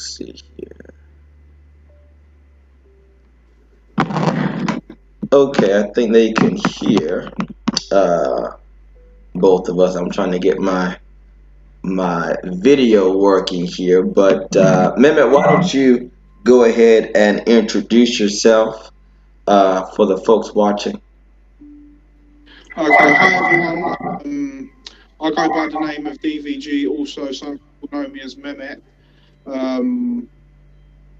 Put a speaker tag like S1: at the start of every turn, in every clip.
S1: see here. Okay, I think they can hear both of us. I'm trying to get my video working here, but Mehmet, why don't you go ahead and introduce yourself for the folks watching?
S2: Okay, hi everyone. I go by the name of D.V.G. Also, some people know me as Mehmet.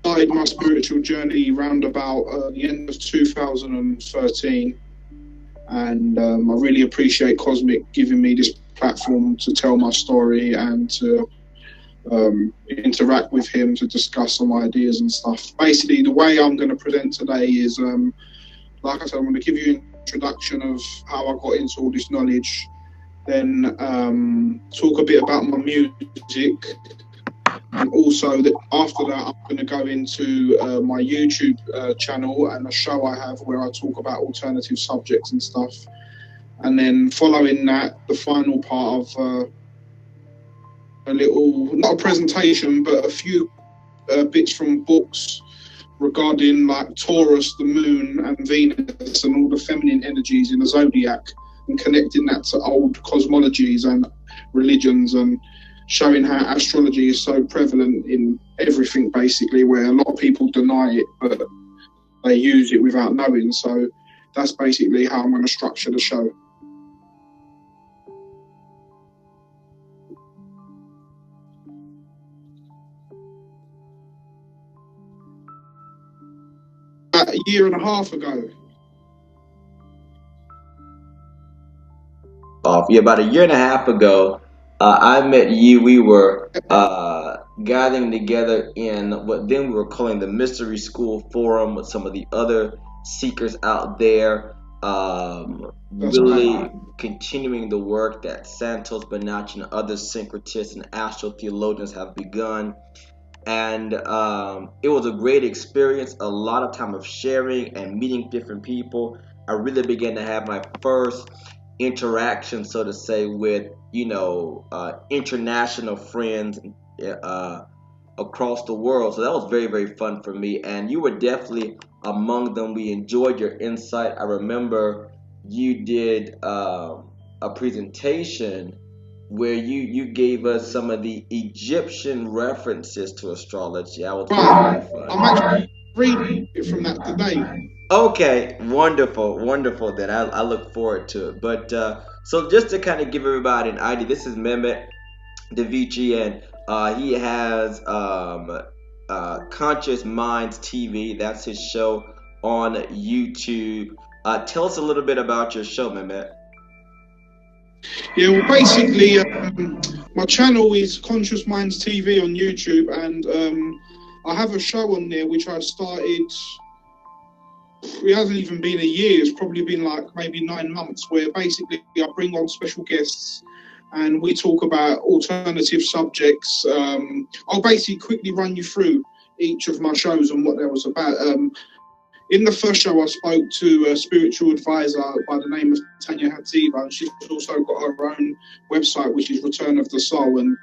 S2: Started my spiritual journey round about the end of 2013, and I really appreciate Khozmiq giving me this platform to tell my story and to interact with him to discuss some ideas and stuff. Basically, the way I'm going to present today is, like I said, I'm going to give you an introduction of how I got into all this knowledge, then talk a bit about my music, and also that after that I'm going to go into my YouTube channel and a show I have where I talk about alternative subjects and stuff. And then following that, the final part of a little, not a presentation, but a few bits from books regarding like Taurus, the moon, and Venus, and all the feminine energies in the zodiac, and connecting that to old cosmologies and religions, and showing how astrology is so prevalent in everything, basically, where a lot of people deny it, but they use it without knowing. So that's basically how I'm going to structure the show. About a year and a half ago.
S1: Yeah, about a year and a half ago, I met you. We were gathering together in what then we were calling the Mystery School Forum with some of the other seekers out there, really continuing the work that Santos Bonacci and other syncretists and astrotheologians have begun. And it was a great experience, a lot of time of sharing and meeting different people. I really began to have my first interaction, so to say, with international friends across the world. So that was very, very fun for me, and you were definitely among them. We enjoyed your insight. I remember you did a presentation where you gave us some of the Egyptian references to astrology. That was very, very fun.
S2: I'm actually reading it from that today.
S1: Okay, wonderful. Then I look forward to it. But so just to kind of give everybody an idea, this is Mehmet D.V.G, and he has Conscious Minds TV. That's his show on YouTube. Tell us a little bit about your show, Mehmet.
S2: Yeah, well, basically, my channel is Conscious Minds TV on YouTube, and I have a show on there which I started. It hasn't even been a year. It's probably been like maybe 9 months, where basically I bring on special guests and we talk about alternative subjects. I'll basically quickly run you through each of my shows and what they was about. In the first show, I spoke to a spiritual advisor by the name of Tanya Hadziva, and she's also got her own website, which is Return of the Soul. And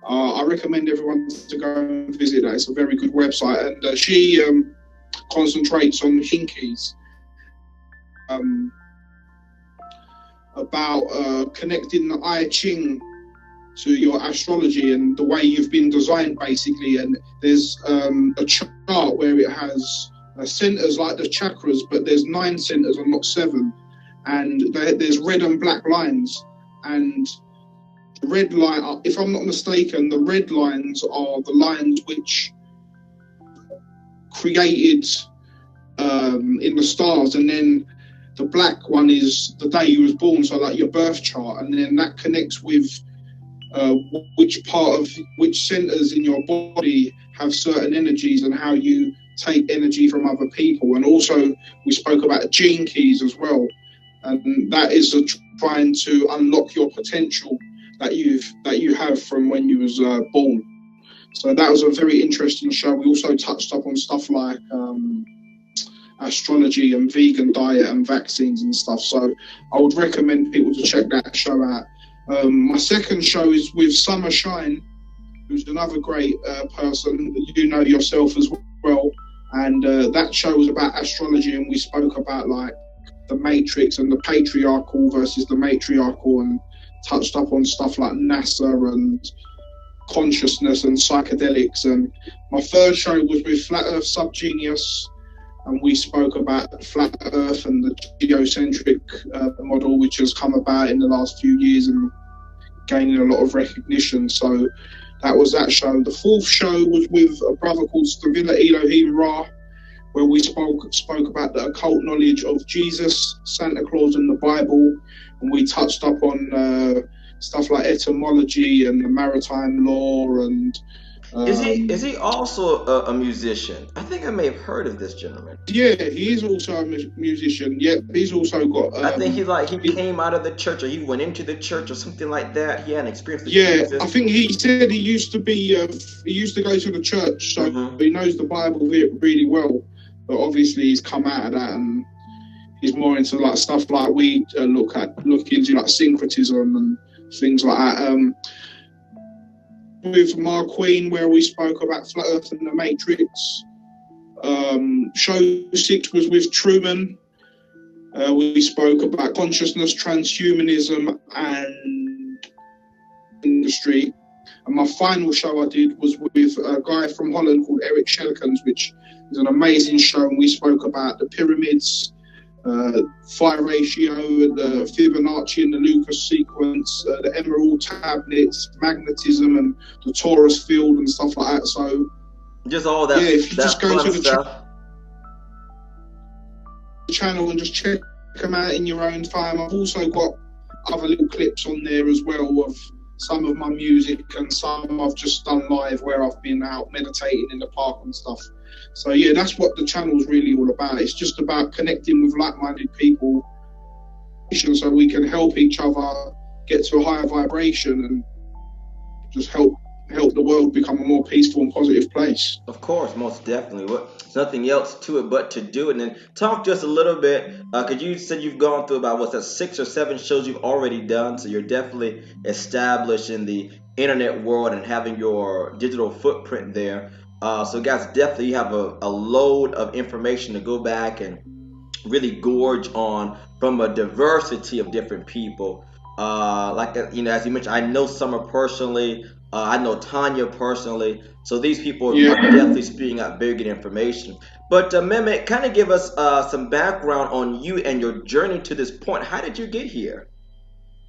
S2: I recommend everyone to go and visit that. It's a very good website. And she concentrates on hinkies, about connecting the I Ching to your astrology and the way you've been designed, basically. And there's a chart where it has centers like the chakras, but there's 9 centers and not 7. And there's red and black lines. And the red line, if I'm not mistaken, the red lines are the lines which created in the stars, and then the black one is the day you was born, so like your birth chart, and then that connects with which centers in your body have certain energies and how you take energy from other people. And also we spoke about gene keys as well, and that is trying to unlock your potential that you have from when you was born. So that was a very interesting show. We also touched up on stuff like astrology and vegan diet and vaccines and stuff. So I would recommend people to check that show out. My second show is with Summer Shine, who's another great person that you know yourself as well. And that show was about astrology, and we spoke about like the matrix and the patriarchal versus the matriarchal, and touched up on stuff like NASA and consciousness and psychedelics. And my third show was with Flat Earth Subgenius, and we spoke about flat Earth and the geocentric model, which has come about in the last few years and gaining a lot of recognition. So that was that show. The fourth show was with a brother called Stavila Elohim Ra, where we spoke about the occult knowledge of Jesus, Santa Claus, and the Bible, and we touched up on stuff like etymology and the maritime law. And
S1: is he also a musician? I think I may have heard of this gentleman.
S2: Yeah, he is also a musician. Yeah, he's also got.
S1: I think he came out of the church, or he went into the church, or something like that. He had an experience with
S2: Yeah,
S1: Jesus.
S2: I think he said he used to be. He used to go to the church, so he knows the Bible really well. But obviously, he's come out of that, and he's more into like stuff like we look into, like syncretism and things like that. With my Queen, where we spoke about Flat Earth and the Matrix. Show 6 was with Truman. We spoke about consciousness, transhumanism, and industry. And my final show I did was with a guy from Holland called Eric Shelkens, which is an amazing show. And we spoke about the pyramids, phi ratio, the Fibonacci and the Lucas sequence, the emerald tablets, magnetism, and the Taurus field and stuff like that. So
S1: just all that.
S2: Yeah, if you
S1: that
S2: just go to the
S1: stuff.
S2: channel and just check them out in your own time. I've also got other little clips on there as well of some of my music, and some I've just done live where I've been out meditating in the park and stuff. So yeah, that's what the channel's really all about. It's just about connecting with like-minded people so we can help each other get to a higher vibration and just help the world become a more peaceful and positive place.
S1: Of course, most definitely. There's nothing else to it but to do it. And then talk just a little bit, because you said you've gone through about 6 or 7 shows you've already done, so you're definitely established in the internet world and having your digital footprint there. So guys, definitely you have a load of information to go back and really gorge on from a diversity of different people. As you mentioned, I know Summer personally. I know Tanya personally. So these people are definitely spewing out very good information. But Mehmet, kind of give us some background on you and your journey to this point. How did you get here?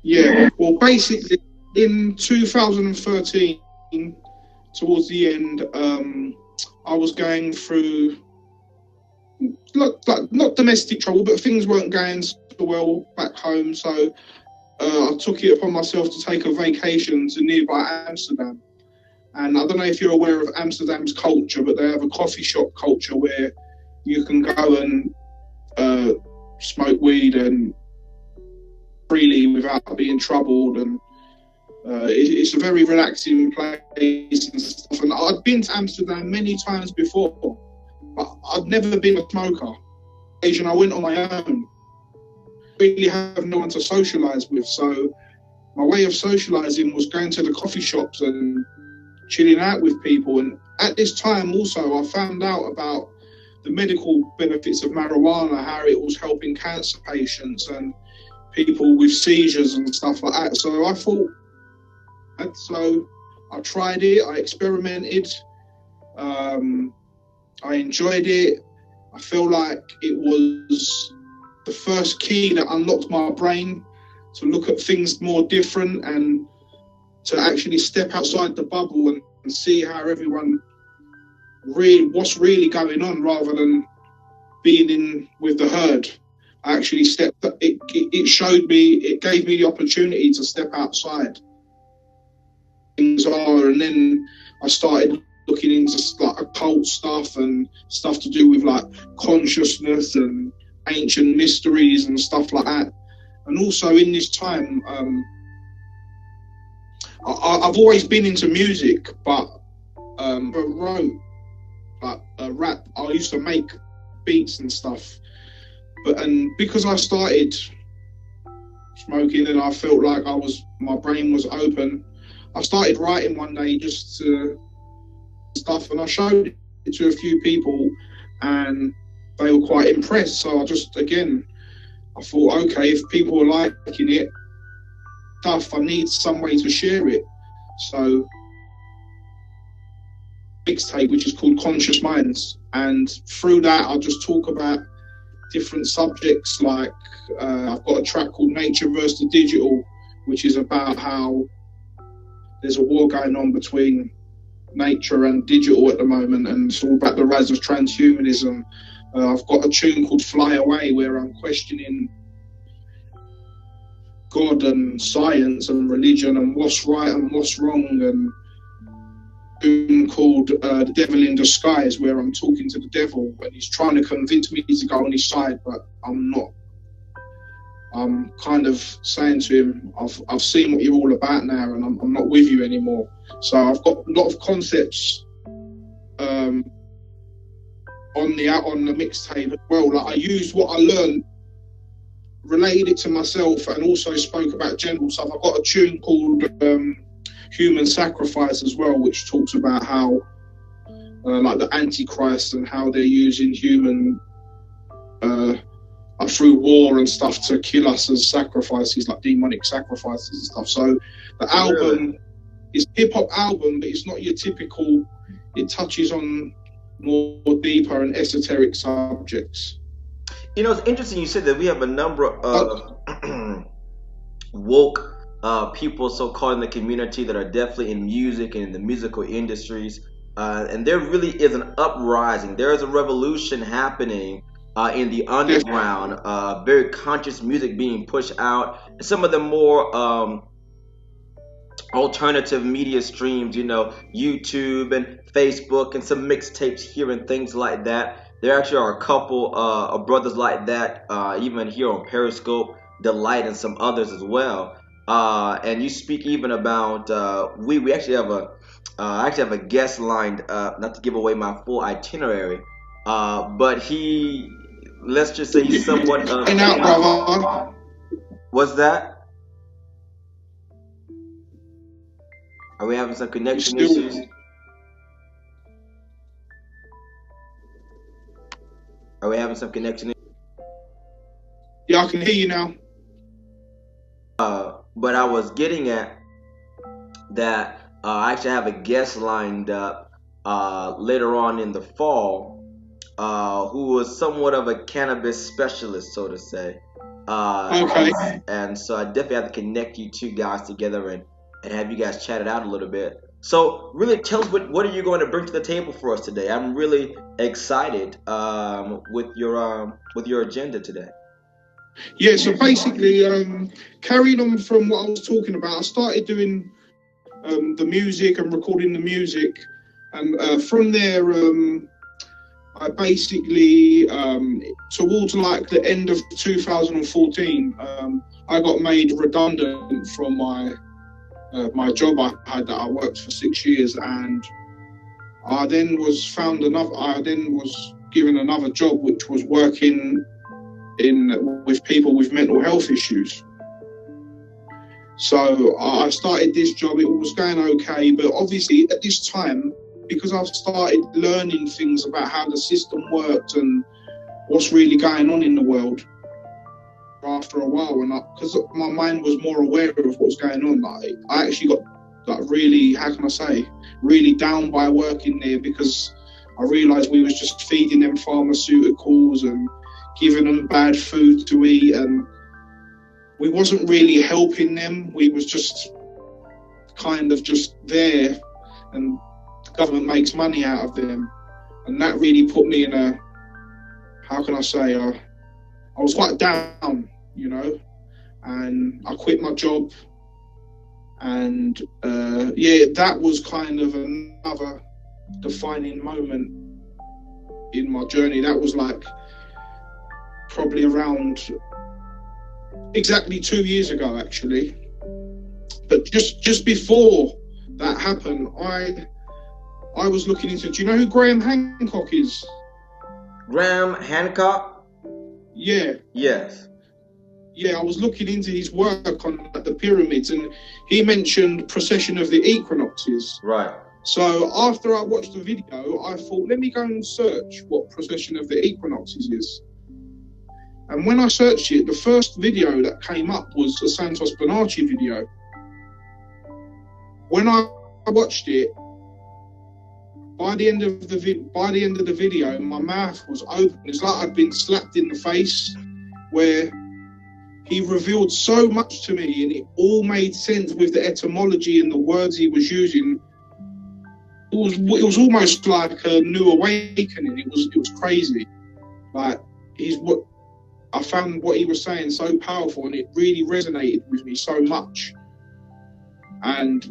S2: Yeah, well, basically in 2013, towards the end, I was going through like not domestic trouble, but things weren't going so well back home. So I took it upon myself to take a vacation to nearby Amsterdam. And I don't know if you're aware of Amsterdam's culture, but they have a coffee shop culture where you can go and smoke weed and freely without being troubled. And it's a very relaxing place and stuff. And I'd been to Amsterdam many times before, but I'd never been a smoker. And I went on my own. Really have no one to socialise with, so my way of socialising was going to the coffee shops and chilling out with people. And at this time also I found out about the medical benefits of marijuana, how it was helping cancer patients and people with seizures and stuff like that. So I thought, and so I tried it, I experimented, I enjoyed it. I feel like it was the first key that unlocked my brain to look at things more different and to actually step outside the bubble and see how everyone what's really going on, rather than being in with the herd. I actually stepped. It showed me. It gave me the opportunity to step outside. Things are, and then I started looking into like occult stuff and stuff to do with like consciousness and ancient mysteries and stuff like that. And also in this time, I've always been into music, but I wrote like rap. I used to make beats and stuff, and because I started smoking and I felt like my brain was open, I started writing one day just stuff, and I showed it to a few people, and they were quite impressed. So I just, again, I thought, okay, if people are liking it, I need some way to share it. So mixtape, which is called Conscious Minds, and through that I'll just talk about different subjects. Like I've got a track called Nature versus the Digital, which is about how there's a war going on between nature and digital at the moment, and it's all about the rise of transhumanism. I've got a tune called Fly Away, where I'm questioning God and science and religion and what's right and what's wrong, and called The Devil in Disguise, where I'm talking to the devil and he's trying to convince me to go on his side, but I'm not. I'm kind of saying to him, I've seen what you're all about now, and I'm not with you anymore. So I've got a lot of concepts on the mixtape as well. Like I used what I learned, related it to myself, and also spoke about general stuff. I've got a tune called Human Sacrifice as well, which talks about how like the Antichrist and how they're using human through war and stuff to kill us as sacrifices, like demonic sacrifices and stuff. So the album is a hip-hop album, but it's not your typical, it touches on more deeper and esoteric subjects.
S1: You know, it's interesting you said that we have a number of woke people so-called in the community that are definitely in music and in the musical industries, and there really is an uprising. There is a revolution happening in the underground, very conscious music being pushed out. Some of the more alternative media streams, you know, YouTube and Facebook, and some mixtapes here and things like that. There actually are a couple of brothers like that, even here on Periscope, Delight, and some others as well. And you speak even about we actually have a guest lined up, not to give away my full itinerary, but let's just say he's somewhat what's that? Are we having some connection issues? Are we having some connection?
S2: Yeah, I can hear you now.
S1: But I was getting at that I actually have a guest lined up later on in the fall who was somewhat of a cannabis specialist, so to say.
S2: Okay.
S1: And so I definitely have to connect you two guys together and have you guys chat it out a little bit. So really tell us what are you going to bring to the table for us today? I'm really excited with your agenda today.
S2: Yeah, so basically, carrying on from what I was talking about, I started doing the music and recording the music, and from there, I basically, towards like the end of 2014, I got made redundant from my job I had that I worked for 6 years, and I then was given another job, which was working with people with mental health issues. So I started this job. It was going okay, but obviously at this time, because I've started learning things about how the system worked and what's really going on in the world, after a while, and because my mind was more aware of what was going on, like, I actually got like really, how can I say, really down by working there, because I realised we was just feeding them pharmaceuticals and giving them bad food to eat, and we wasn't really helping them. We was just kind of just there, and the government makes money out of them, and that really put me in a, how can I say, I was quite down, you know, and I quit my job, and that was kind of another defining moment in my journey. That was like probably around exactly 2 years ago, actually. But just before that happened, I was looking into, do you know who Graham Hancock is?
S1: Graham Hancock?
S2: Yeah.
S1: Yes.
S2: I was looking into his work on the pyramids, and he mentioned precession of the equinoxes.
S1: Right.
S2: So after I watched the video, I thought, let me go and search what precession of the equinoxes is. And when I searched it, the first video that came up was a Santos Bonacci video. When I watched it, by the end of the video, my mouth was open. It's like I'd been slapped in the face, where he revealed so much to me, and it all made sense with the etymology and the words he was using. It was almost like a new awakening. It was crazy. Like, I found what he was saying so powerful, and it really resonated with me so much. And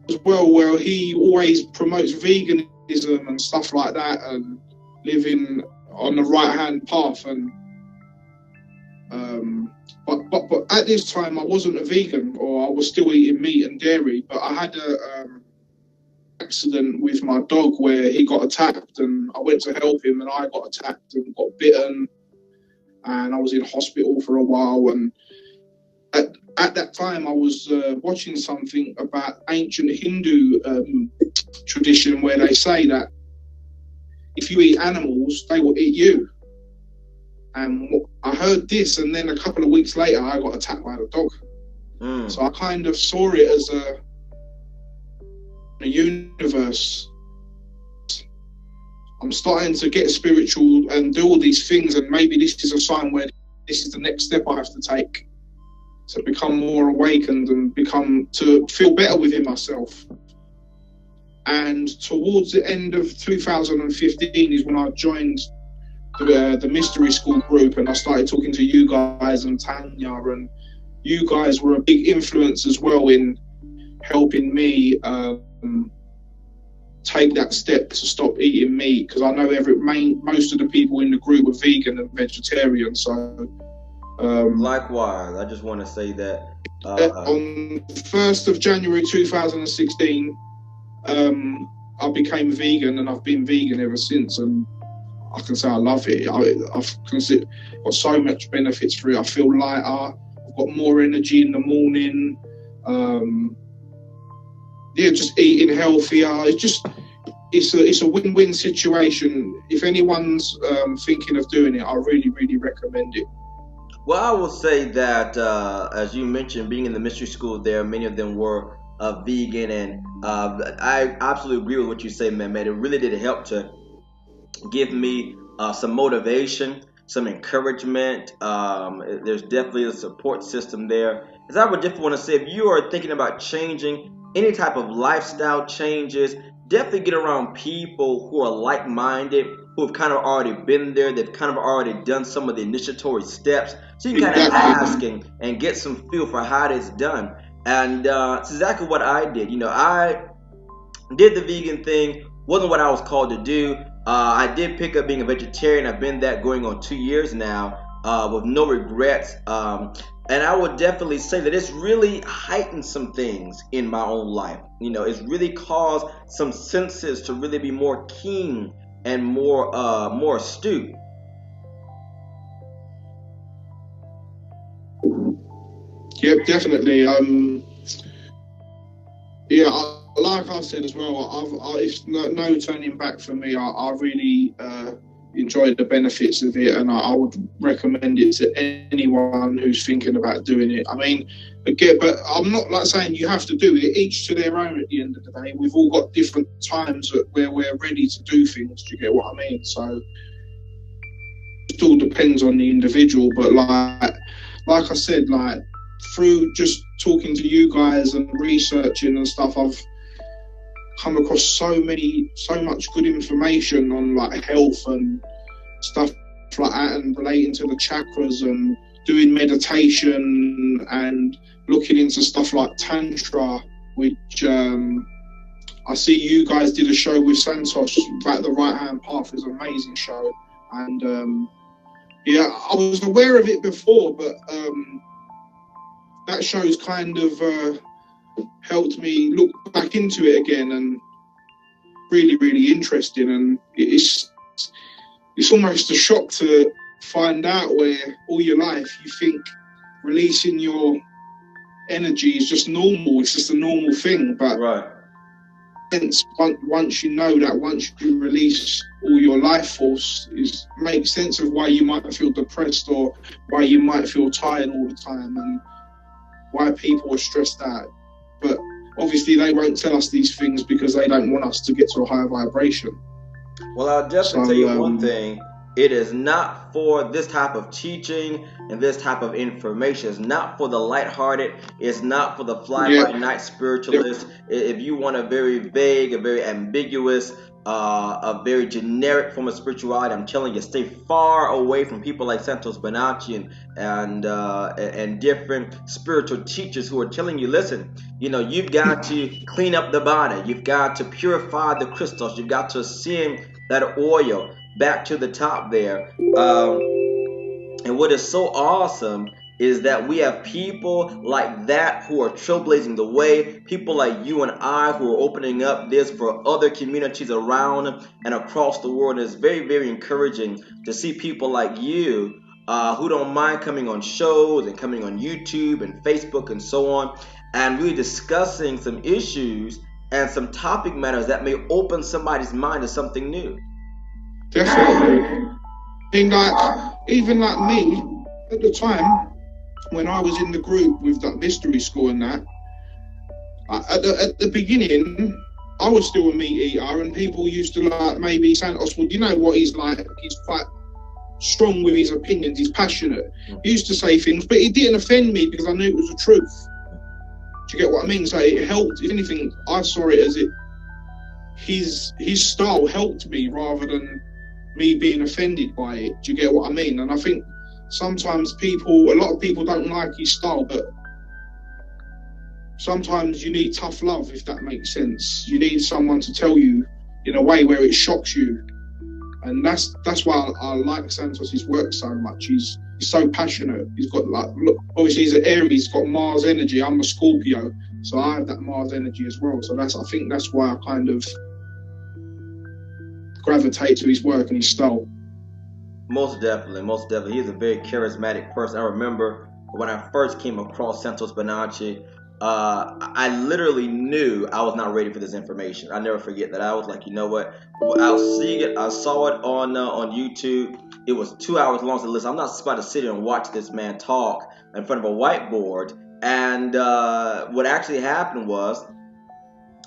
S2: as well, he always promotes veganism and stuff like that, and living on the right-hand path. And but at this time, I wasn't a vegan, or I was still eating meat and dairy. But I had a accident with my dog where he got attacked, and I went to help him, and I got attacked and got bitten, and I was in hospital for a while. And at that time, I was watching something about ancient Hindu tradition, where they say that if you eat animals, they will eat you. And I heard this, and then a couple of weeks later, I got attacked by the dog. So I kind of saw it as a universe. I'm starting to get spiritual and do all these things, and maybe this is a sign where this is the next step I have to take to become more awakened and to feel better within myself. And towards the end of 2015 is when I joined the mystery school group, and I started talking to you guys and Tanya, and you guys were a big influence as well in helping me take that step to stop eating meat, because I know most of the people in the group were vegan and vegetarian. So
S1: likewise, I just want to say that
S2: on 1st of January 2016, I became vegan, and I've been vegan ever since, and I can say I love it. I've got so much benefits for it. I feel lighter. I've got more energy in the morning. Just eating healthier. It's a win-win situation. If anyone's thinking of doing it, I really, really recommend it.
S1: Well, I will say that, as you mentioned, being in the mystery school there, many of them were vegan, and I absolutely agree with what you say, man. It really did help to give me some motivation, some encouragement. There's definitely a support system there. As I would definitely want to say, if you are thinking about changing any type of lifestyle changes, definitely get around people who are like-minded, who have kind of already been there. They've kind of already done some of the initiatory steps, so you can kind of ask and get some feel for how it is done. And it's exactly what I did. I did the vegan thing. Wasn't what I was called to do. I did pick up being a vegetarian. I've been that going on 2 years now, with no regrets. And I would definitely say that it's really heightened some things in my own life. It's really caused some senses to really be more keen and more astute.
S2: Yeah, definitely. Like I said as well, it's no turning back for me. I really enjoyed the benefits of it, and I would recommend it to anyone who's thinking about doing it. I mean, again, but I'm not like saying you have to do it. Each to their own at the end of the day. We've all got different times where we're ready to do things. Do you get what I mean? So it all depends on the individual. But like I said, through just talking to you guys and researching and stuff, I've come across so much good information on health and stuff like that, and relating to the chakras, and doing meditation, and looking into stuff like Tantra, which I see you guys did a show with Santos about the right hand path. Is an amazing show, and I was aware of it before, but that show's kind of helped me look back into it again, and really, really interesting. And it's almost a shock to find out where all your life you think releasing your energy is just normal. It's just a normal thing. But
S1: right.
S2: Once you know that, once you release all your life force, is make sense of why you might feel depressed or why you might feel tired all the time and why people are stressed out. But obviously they won't tell us these things because they don't want us to get to a higher vibration.
S1: Well, I'll definitely tell you one thing. It is not for this type of teaching and this type of information. It's not for the lighthearted. It's not for the fly-by-night spiritualist. If you want a very vague, a very ambiguous, a very generic form of spirituality, I'm telling you, stay far away from people like Santos Bonacci and different spiritual teachers who are telling you, listen, you know, you've got to clean up the body. You've got to purify the crystals. You've got to ascend that oil back to the top there. And what is so awesome is that we have people like that who are trailblazing the way, people like you and I who are opening up this for other communities around and across the world. And it's very, very encouraging to see people like you who don't mind coming on shows and coming on YouTube and Facebook and so on, and really discussing some issues and some topic matters that may open somebody's mind to something new.
S2: Definitely. Even like me, at the time, when I was in the group with that mystery school and that, at the beginning, I was still a meat eater, and people used to like maybe Santos, well, you know what he's like? He's quite strong with his opinions, he's passionate. He used to say things, but it didn't offend me because I knew it was the truth. Do you get what I mean? So it helped. If anything, I saw it as his style helped me rather than me being offended by it. Do you get what I mean? And I think sometimes a lot of people don't like his style, but sometimes you need tough love, if that makes sense. You need someone to tell you in a way where it shocks you. And that's why I like Santos's work so much. He's so passionate. He's got look, obviously he's an Aries, he's got Mars energy. I'm a Scorpio, so I have that Mars energy as well. So I think that's why I kind of gravitate to his work and his style.
S1: Most definitely. He's a very charismatic person. I remember when I first came across Santos Bonacci, I literally knew I was not ready for this information. I never forget that. I was like, you know what? I'll see it. I saw it on YouTube. It was 2 hours long. So listen, I'm not about to sit here and watch this man talk in front of a whiteboard. And what actually happened was,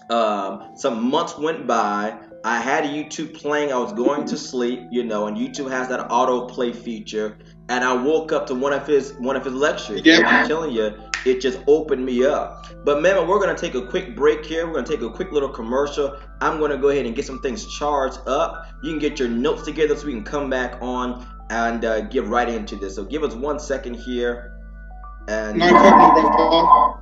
S1: some months went by. I had YouTube playing. I was going to sleep, you know, and YouTube has that autoplay feature. And I woke up to one of his lectures.
S2: Yeah.
S1: And I'm telling you, it just opened me up. But man, we're gonna take a quick break here. We're gonna take a quick little commercial. I'm gonna go ahead and get some things charged up. You can get your notes together so we can come back on and get right into this. So give us 1 second here. And
S2: no problem, brother.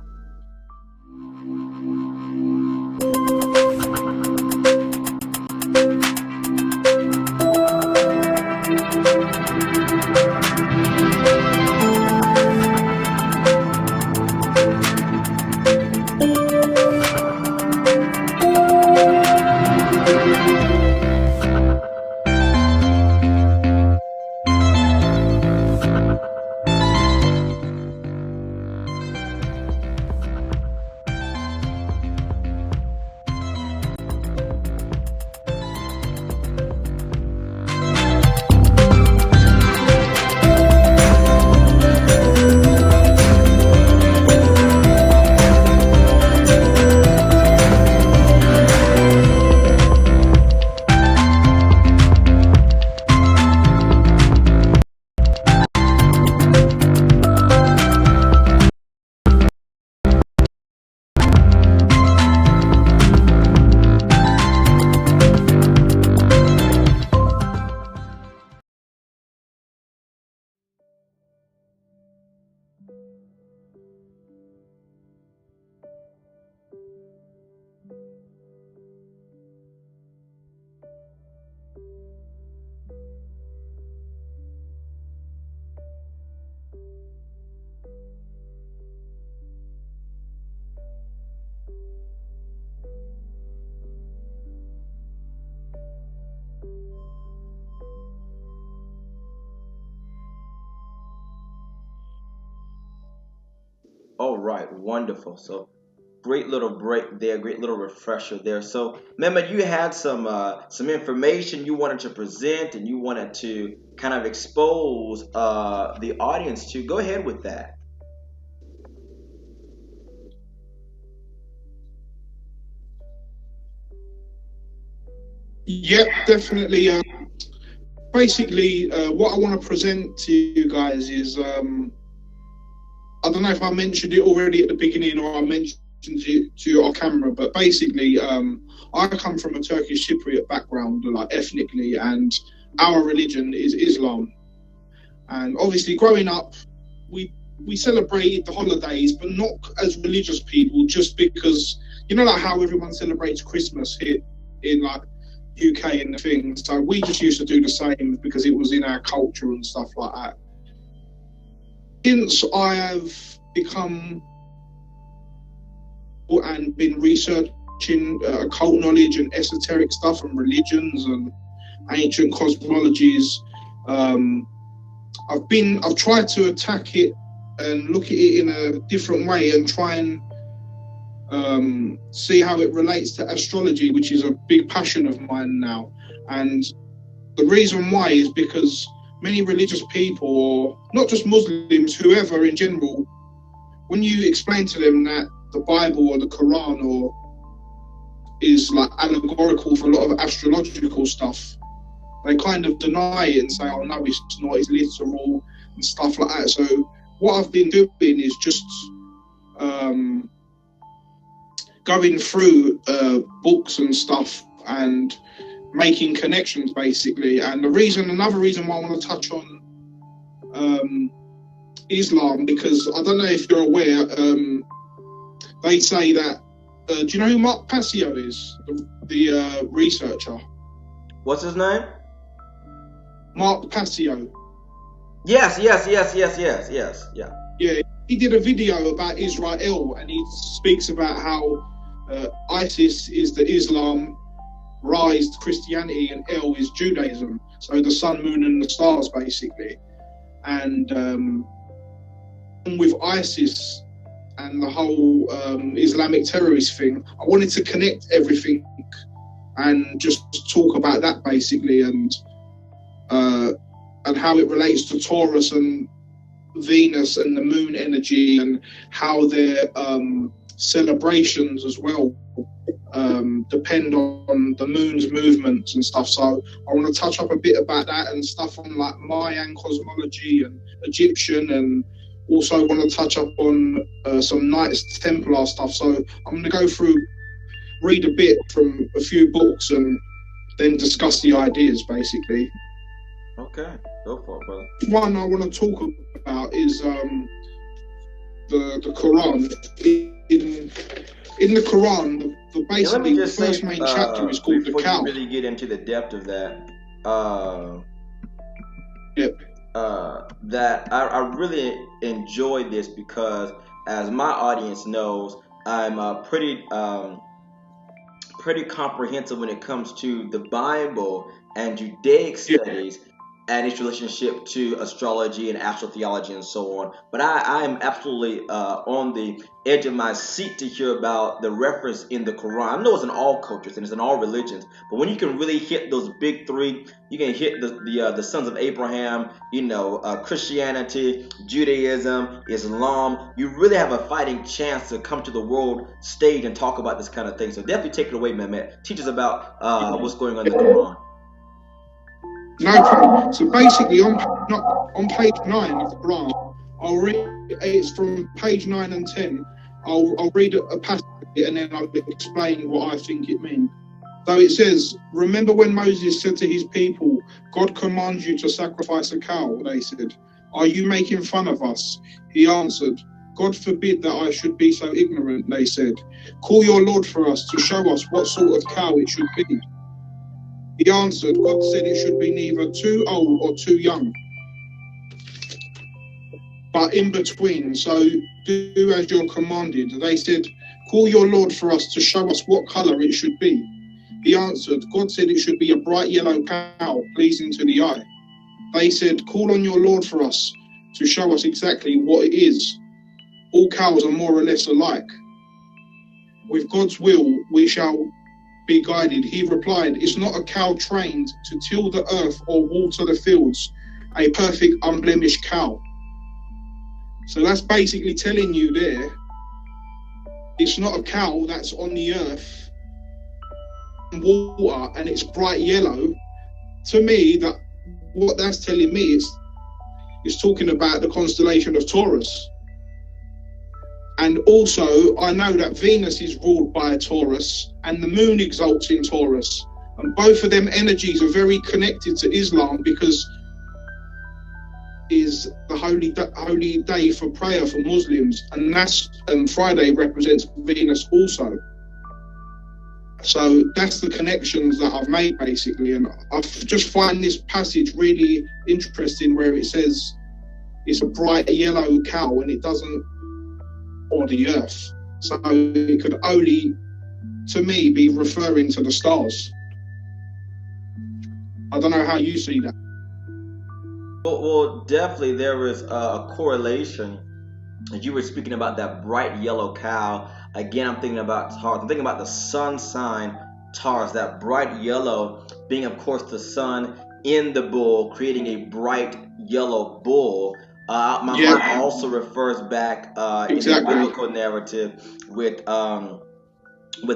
S1: All right, wonderful. So great little break there, great little refresher there. So, Mehmet, you had some information you wanted to present and you wanted to kind of expose the audience to. Go ahead with that.
S2: Yep, definitely. Basically, what I want to present to you guys is I don't know if I mentioned it already at the beginning or I mentioned it to you off camera, but basically, I come from a Turkish Cypriot background, like ethnically, and our religion is Islam. And obviously, growing up, we celebrated the holidays, but not as religious people, just because like how everyone celebrates Christmas here in like UK and the thing. So we just used to do the same because it was in our culture and stuff like that. Since I have become and been researching occult knowledge and esoteric stuff and religions and ancient cosmologies, I've tried to attack it and look at it in a different way and try and see how it relates to astrology, which is a big passion of mine now. And the reason why is because many religious people, or not just Muslims, whoever in general, when you explain to them that the Bible or the Quran is like allegorical for a lot of astrological stuff, they kind of deny it and say, oh no, it's not, it's literal and stuff like that. So what I've been doing is just going through books and stuff and making connections, basically. And another reason why I want to touch on Islam, because I don't know if you're aware, they say that, do you know who Mark Passio is, the researcher?
S1: What's his name?
S2: Mark Passio.
S1: Yes. Yeah.
S2: Yeah, he did a video about Israel, and he speaks about how ISIS is the Islam, Ra is Christianity, and El is Judaism. So the sun, moon, and the stars, basically. And with ISIS and the whole Islamic terrorist thing, I wanted to connect everything and just talk about that, basically, and how it relates to Taurus and Venus and the moon energy, and how their celebrations as well depend on the moon's movements and stuff. So I want to touch up a bit about that and stuff on like Mayan cosmology and Egyptian, and also want to touch up on some Knights Templar stuff. So I'm going to go through, read a bit from a few books and then discuss the ideas, basically.
S1: Okay, go for it, brother.
S2: One I want to talk about is the Quran. In the Quran, basically the first main chapter is called the cow.
S1: Before you really get into the depth of that, that I really enjoy this because, as my audience knows, I'm pretty comprehensive when it comes to the Bible and Judaic studies and its relationship to astrology and astrotheology and so on. But I am absolutely on the edge of my seat to hear about the reference in the Quran. I know it's in all cultures and it's in all religions, but when you can really hit those big three, you can hit the sons of Abraham, Christianity, Judaism, Islam, you really have a fighting chance to come to the world stage and talk about this kind of thing. So definitely take it away, Mehmet. Teach us about what's going on in the Quran.
S2: No problem. So basically, on page 9 of the Quran, I'll read. It's from page 9 and 10. I'll read a passage and then I'll explain what I think it means. So it says, "Remember when Moses said to his people, 'God commands you to sacrifice a cow?' They said, 'Are you making fun of us?' He answered, 'God forbid that I should be so ignorant.' They said, 'Call your Lord for us to show us what sort of cow it should be.' He answered, 'God said it should be neither too old or too young, but in between. So do as you're commanded.' They said, 'Call your Lord for us to show us what colour it should be.' He answered, 'God said it should be a bright yellow cow, pleasing to the eye.' They said, 'Call on your Lord for us to show us exactly what it is.' all cows are more or less alike. With God's will, we shall be guided. He replied, it's not a cow trained to till the earth or water the fields, a perfect, unblemished cow. So that's basically telling you there, it's not a cow that's on the earth and water and it's bright yellow. To me, that what that's telling me is talking about the constellation of Taurus. And also, I know that Venus is ruled by a Taurus and the moon exalts in Taurus. And both of them energies are very connected to Islam because is the holy day for prayer for Muslims. And Friday represents Venus also. So that's the connections that I've made basically. And I just find this passage really interesting where it says it's a bright yellow cow and it doesn't, or the earth. So it could only, to me, be referring to the stars. I don't know how you see that.
S1: Well, definitely there is a correlation. As you were speaking about that bright yellow cow, again, I'm thinking about Taurus. I'm thinking about the sun sign Taurus, that bright yellow being, of course, the sun in the bull, creating a bright yellow bull. My mind also refers back in the biblical narrative with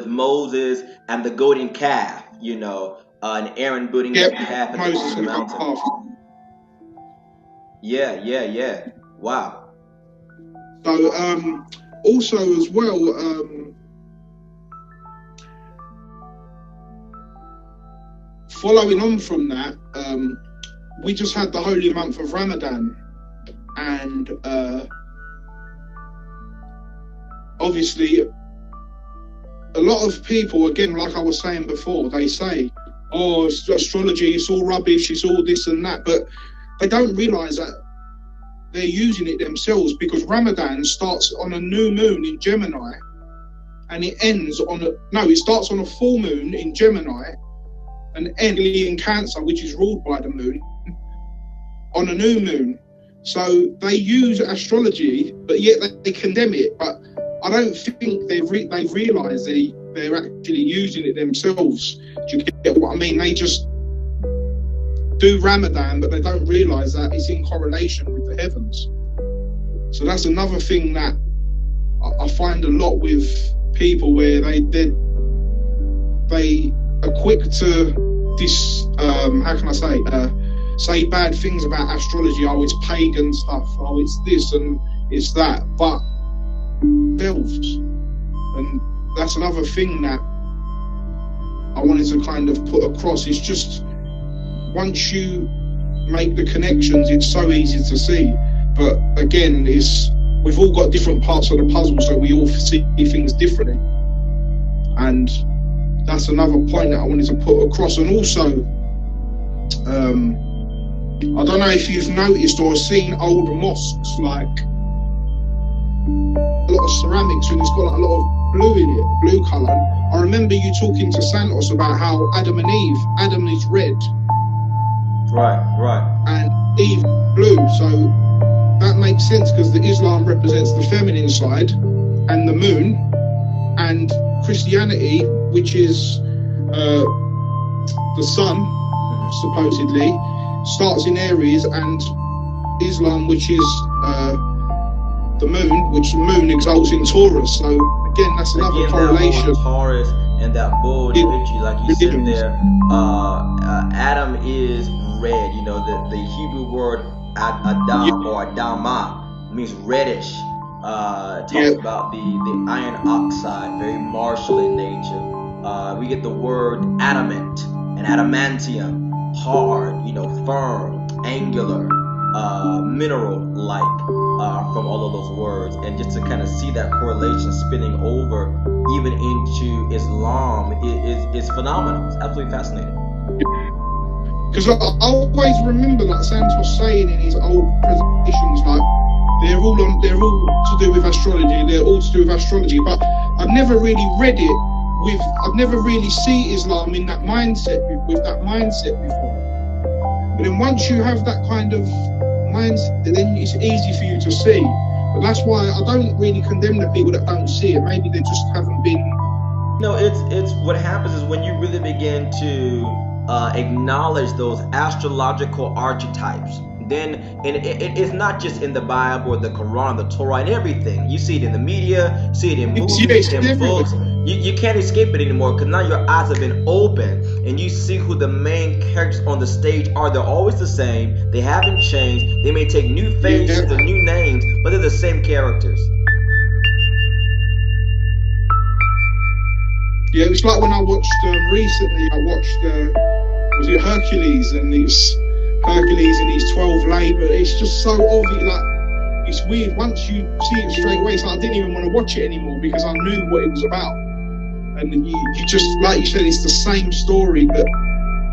S1: Moses and the golden calf, and Aaron building that calf at the mountain. Yeah. Wow.
S2: So also as well, following on from that, we just had the holy month of Ramadan. And obviously, a lot of people, again, like I was saying before, they say, oh, it's astrology, it's all rubbish, it's all this and that. But they don't realise that they're using it themselves, because Ramadan starts on a new moon in Gemini and it ends on it starts on a full moon in Gemini and ends in Cancer, which is ruled by the moon, on a new moon. So they use astrology, but yet they condemn it. But I don't think they've realised they're actually using it themselves. Do you get what I mean? They just do Ramadan, but they don't realise that it's in correlation with the heavens. So that's another thing that I find a lot with people, where they are quick to this. How can I say bad things about astrology? Oh, it's pagan stuff. Oh, it's this and it's that. But themselves, and that's another thing that I wanted to kind of put across. Is just once you make the connections, it's so easy to see. But again, we've all got different parts of the puzzle, so we all see things differently. And that's another point that I wanted to put across. And also, I don't know if you've noticed or seen old mosques, like a lot of ceramics, and it's got like a lot of blue in it, blue colour. I remember you talking to Santos about how Adam is red.
S1: Right.
S2: And Eve blue. So that makes sense, because the Islam represents the feminine side and the moon, and Christianity, which is the sun, supposedly, starts in Aries, and Islam, which is the moon, which the moon exalts in Taurus. So again, that's another correlation.
S1: Taurus and that bull, like you said there, Adam is red. The Hebrew word Adam or Adama means reddish. Talks about the iron oxide, very martial in nature. We get the word adamant and adamantium, hard, firm, angular, mineral-like, from all of those words. And just to kind of see that correlation spinning over even into Islam is phenomenal. It's absolutely fascinating.
S2: Because I always remember that Santos saying in his old presentations, like, they're all to do with astrology, but I've never really read it I've never really seen Islam in that mindset, with that mindset before. But then once you have that kind of mindset, then it's easy for you to see. But that's why I don't really condemn the people that don't see it. Maybe they just haven't been.
S1: No, it's what happens is when you really begin to acknowledge those astrological archetypes. Then, and it's not just in the Bible or the Quran, the Torah, and everything. You see it in the media, see it in movies, in books. You can't escape it anymore because now your eyes have been opened and you see who the main characters on the stage are. They're always the same. They haven't changed. They may take new faces and new names, but they're the same characters.
S2: Yeah, it was like when I watched recently. I watched was it Hercules, and it's Hercules and his 12 labor. It's just so obvious. Like, it's weird. Once you see it straight away, it's like I didn't even want to watch it anymore because I knew what it was about. And you just, like you said, it's the same story but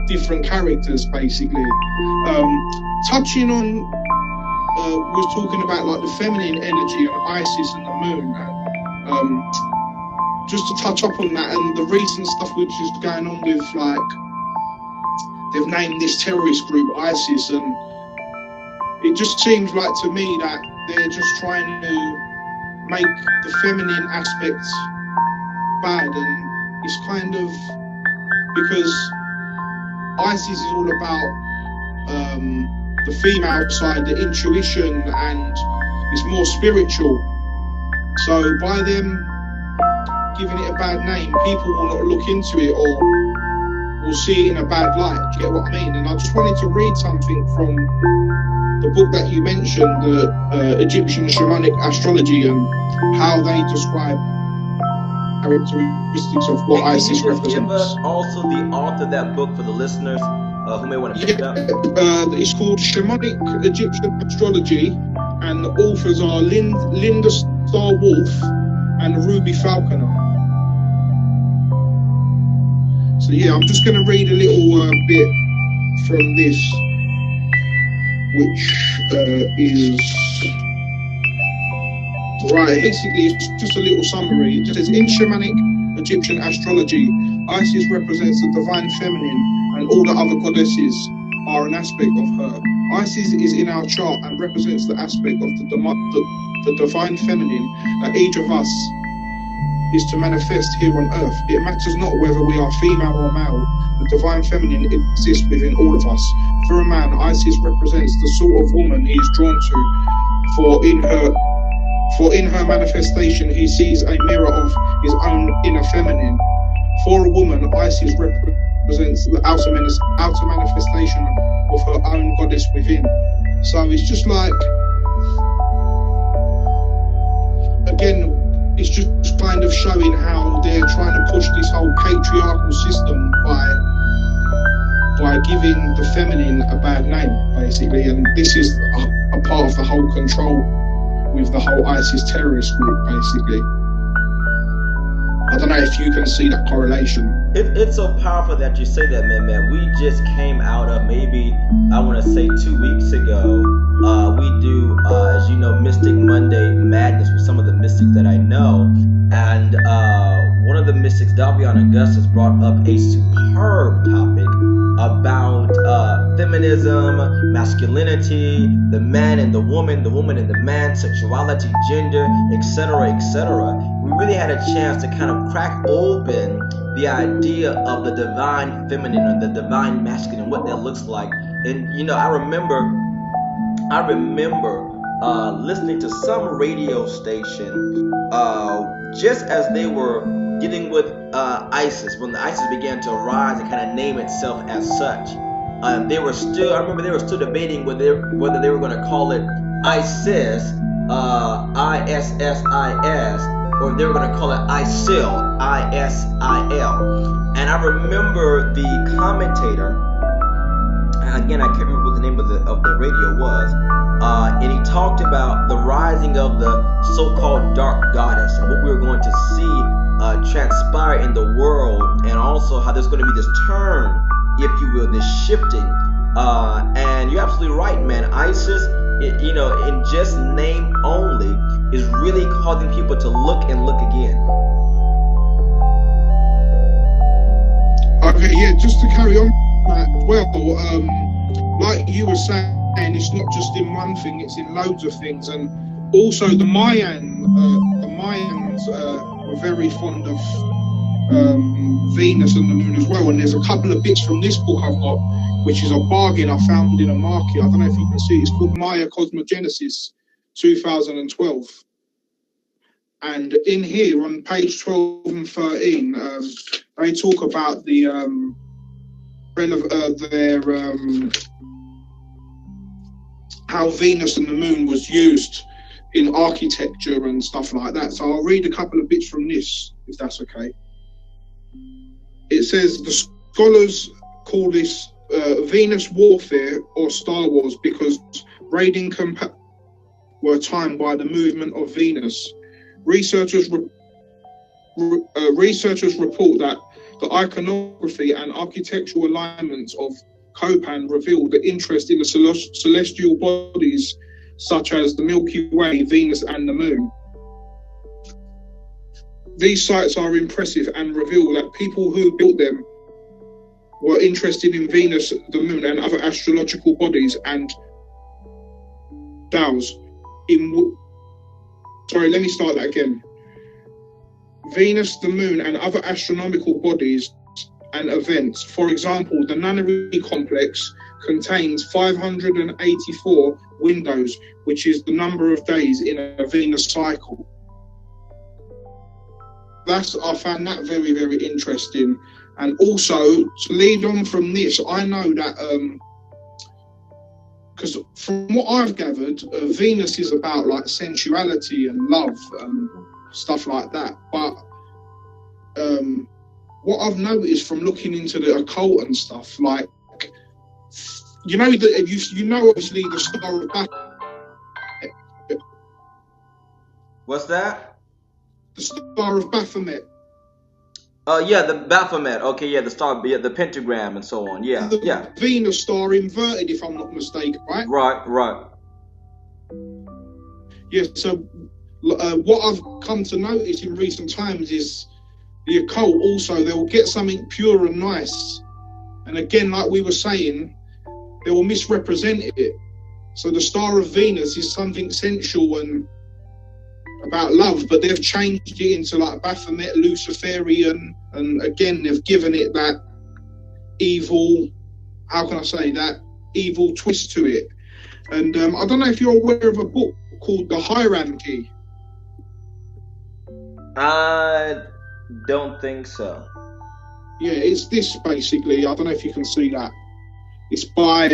S2: different characters basically. Touching on, we was talking about like the feminine energy and Isis and the moon. Just to touch up on that and the recent stuff which is going on with, like, they've named this terrorist group ISIS, and it just seems like to me that they're just trying to make the feminine aspect bad, and it's kind of because ISIS is all about the female side, the intuition, and it's more spiritual. So by them giving it a bad name, people will not look into it or will see it in a bad light. Do you get what I mean? And I just wanted to read something from the book that you mentioned, the Egyptian Shamanic Astrology, and how they describe characteristics of what Isis represents.
S1: Give us also the author of that book for the listeners who may want to pick it up.
S2: It's called Shamanic Egyptian Astrology, and the authors are Linda Star Wolf and Ruby Falconer. So yeah, I'm just going to read a little bit from this, which is right. Basically, it's just a little summary. It just says, in Shamanic Egyptian astrology, Isis represents the divine feminine, and all the other goddesses are an aspect of her. Isis is in our chart and represents the aspect of the divine feminine that each of us is to manifest here on earth. It matters not whether we are female or male, the divine feminine exists within all of us. For a man, Isis represents the sort of woman he is drawn to, for in her manifestation he sees a mirror of his own inner feminine. For a woman, Isis represents the outer manifestation of her own goddess within. So it's just like, again, it's just kind of showing how they're trying to push this whole patriarchal system by giving the feminine a bad name, basically. And this is a part of the whole control with the whole ISIS terrorist group, basically. I don't know if you can see that correlation.
S1: It's so powerful that you say that, man. We just came out of, maybe, I want to say 2 weeks ago, we do, as you know, Mystic Monday Madness with some of the mystics that I know. And one of the mystics, Davion Augustus, brought up a superb topic about feminism, masculinity, the man and the woman and the man, sexuality, gender, etc., etc. We really had a chance to kind of crack open the idea of the divine feminine or the divine masculine, what that looks like. And you know, I remember listening to some radio station just as they were dealing with ISIS, when the ISIS began to rise and kind of name itself as such. I remember they were still debating whether they were going to call it ISIS, ISSIS, or if they were going to call it ISIL, ISIL. And I remember the commentator, again, I can't remember what the name of the radio was, and he talked about the rising of the so-called dark goddess and what we were going to see transpire in the world, and also how there's going to be this turn, if you will, this shifting. And you're absolutely right, man. ISIS, in just name only, is really causing people to look and look again.
S2: Okay, yeah, just to carry on that, well, like you were saying, it's not just in one thing, it's in loads of things. And Also, the Mayans were very fond of Venus and the moon as well. And there's a couple of bits from this book I've got, which is a bargain I found in a market. I don't know if you can see. It's called Maya Cosmogenesis 2012. And in here on page 12 and 13, they talk about the how Venus and the moon was used in architecture and stuff like that. So I'll read a couple of bits from this, if that's okay. It says the scholars call this Venus warfare or Star Wars because raiding were timed by the movement of Venus. Researchers report that the iconography and architectural alignments of Copan reveal the interest in the celestial bodies such as the Milky Way, Venus and the Moon. These sites are impressive and reveal that people who built them were interested in Venus, the Moon and other astrological bodies and dhows. Sorry, let me start that again. Venus, the Moon and other astronomical bodies and events. For example, the Nunnery complex contains 584 windows, which is the number of days in a Venus cycle. I found that very, very interesting. And also, to lead on from this, I know that, because from what I've gathered, Venus is about like sensuality and love and stuff like that. But what I've noticed from looking into the occult and stuff, like, you know, obviously the Star of Baphomet.
S1: What's that?
S2: The Star of Baphomet.
S1: Yeah, the Baphomet. Okay, yeah, the star, yeah, the pentagram and so on. Yeah,
S2: the Venus star inverted, if I'm not mistaken, right?
S1: Right.
S2: Yeah, so what I've come to notice in recent times is the occult also, they will get something pure and nice. And again, like we were saying, they will misrepresent it. So the Star of Venus is something sensual and about love, but they've changed it into like Baphomet, Luciferian, and again, they've given it that evil, how can I say, that evil twist to it. And I don't know if you're aware of a book called The Hierarchy.
S1: I don't think so.
S2: Yeah, it's this basically. I don't know if you can see that. It's by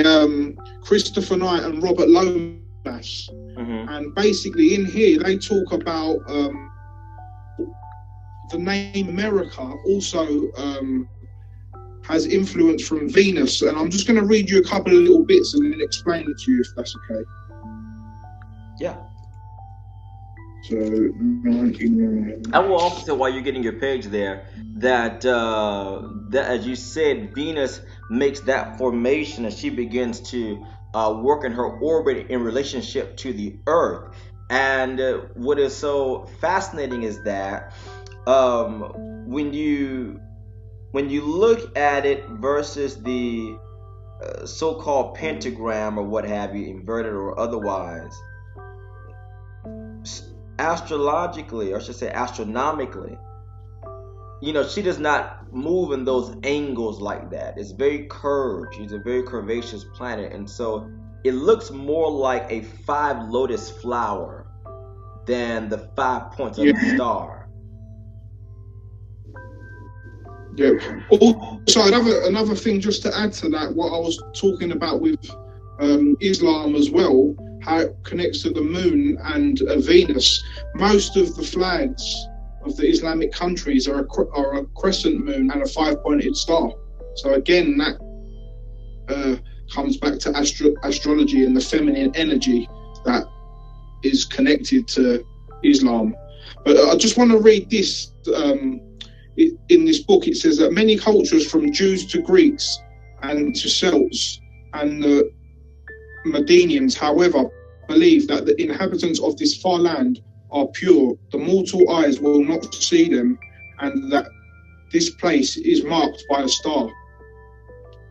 S2: Christopher Knight and Robert Lomas. Mm-hmm. And basically in here they talk about the name America also has influence from Venus. And I'm just going to read you a couple of little bits and then explain it to you, if that's okay.
S1: Yeah.
S2: So, 99.
S1: I will also say, while you're getting your page there, that as you said, Venus makes that formation as she begins to work in her orbit in relationship to the Earth. And what is so fascinating is that when you look at it versus the so-called pentagram or what have you, inverted or otherwise, astrologically, or I should say astronomically, you know, she does not move in those angles like that. It's very curved. She's a very curvaceous planet, and so it looks more like a 5 lotus flower than the 5 points of the star.
S2: Yeah. Also, another thing just to add to that, what I was talking about with Islam as well, how it connects to the moon and Venus. Most of the flags of the Islamic countries are a crescent moon and a 5-pointed star. So again, that comes back to astrology and the feminine energy that is connected to Islam. But I just want to read this. In this book, it says that many cultures, from Jews to Greeks and to Celts and the Medinians, however, believe that the inhabitants of this far land are pure. The mortal eyes will not see them, and that this place is marked by a star.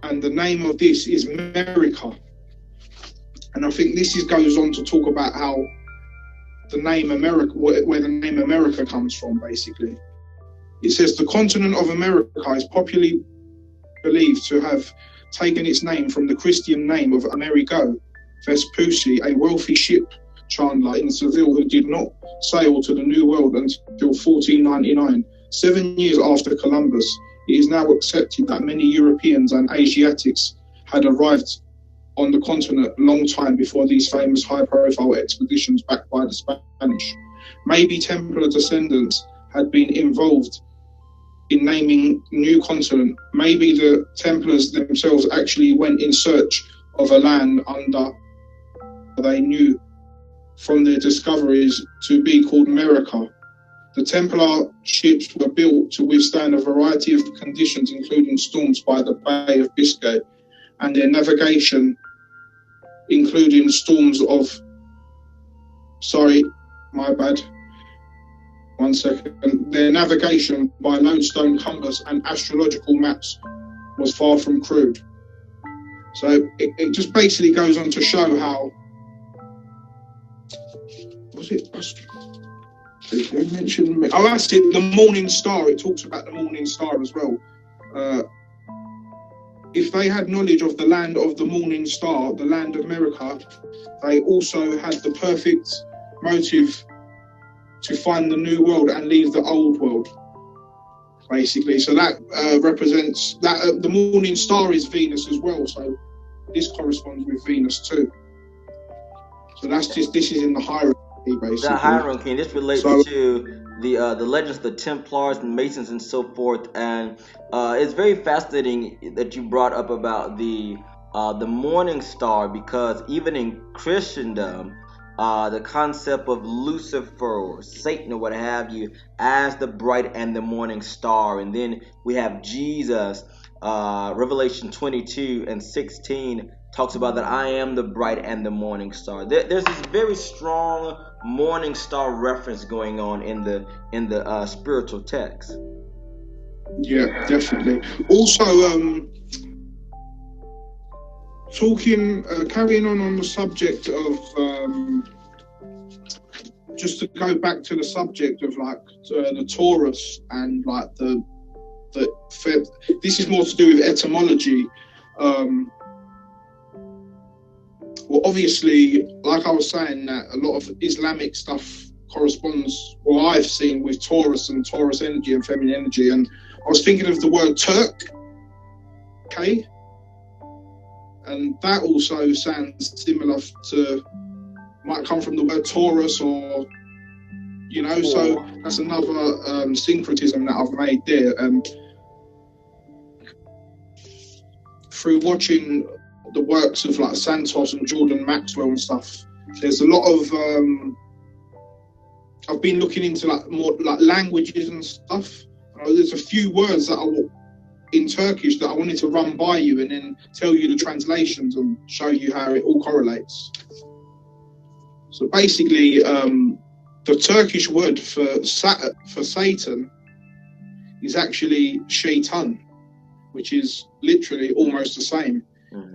S2: And the name of this is America. And I think this goes on to talk about how the name America, where the name America comes from, basically. It says the continent of America is popularly believed to have taken its name from the Christian name of Amerigo Vespucci, a wealthy ship chandler in Seville who did not sail to the New World until 1499. 7 years after Columbus, it is now accepted that many Europeans and Asiatics had arrived on the continent a long time before these famous high-profile expeditions backed by the Spanish. Maybe Templar descendants had been involved in naming new continent. Maybe the Templars themselves actually went in search of a land under they knew from their discoveries to be called America. The Templar ships were built to withstand a variety of conditions, including storms by the Bay of Biscay, and their navigation, including storms of... Sorry, my bad. 1 second. Their navigation by lodestone compass and astrological maps was far from crude. So it just basically goes on to show how... Was it... They mentioned... Oh, that's it, the morning star. It talks about the morning star as well. If they had knowledge of the land of the morning star, the land of America, they also had the perfect motive to find the new world and leave the old world, basically. So that represents that the morning star is Venus as well. So this corresponds with Venus too. So that's just, this is in the hierarchy, basically.
S1: The hierarchy, this relates to the legends of the Templars and Masons and so forth. And it's very fascinating that you brought up about the morning star, because even in Christendom, the concept of Lucifer or Satan or what have you as the bright and the morning star. And then we have Jesus, Revelation 22:16 talks about that I am the bright and the morning star. There's this very strong morning star reference going on in the spiritual text.
S2: Yeah, definitely. Also, carrying on the subject of, just to go back to the subject of like the Taurus and like this is more to do with etymology. Well, obviously, like I was saying, that a lot of Islamic stuff corresponds, or I've seen, with Taurus and Taurus energy and feminine energy. And I was thinking of the word Turk, okay? And that also sounds similar to, might come from the word Taurus, or, you know, so that's another syncretism that I've made there. Through watching the works of like Santos and Jordan Maxwell and stuff, there's a lot of I've been looking into like more like languages and stuff. There's a few words that in Turkish that I wanted to run by you and then tell you the translations and show you how it all correlates. So basically, the Turkish word for Satan is actually Shaitan, which is literally almost the same.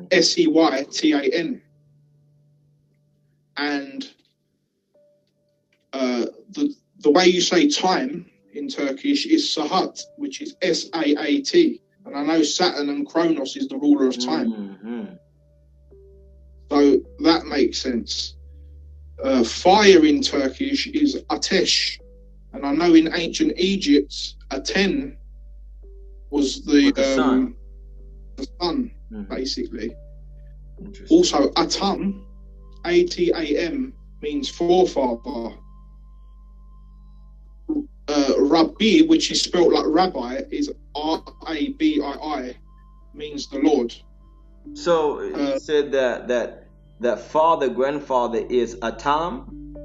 S2: Seytan. And the way you say time in Turkish is Saat, which is Saat. And I know Saturn and Kronos is the ruler of time. So that makes sense. Fire in Turkish is Ateş. And I know in ancient Egypt, Aten was the sun. Basically. Also, Atam, Atam, means forefather. Rabbi, which is spelled like rabbi, is Rabii, means the Lord.
S1: So you said that father, grandfather is Atam?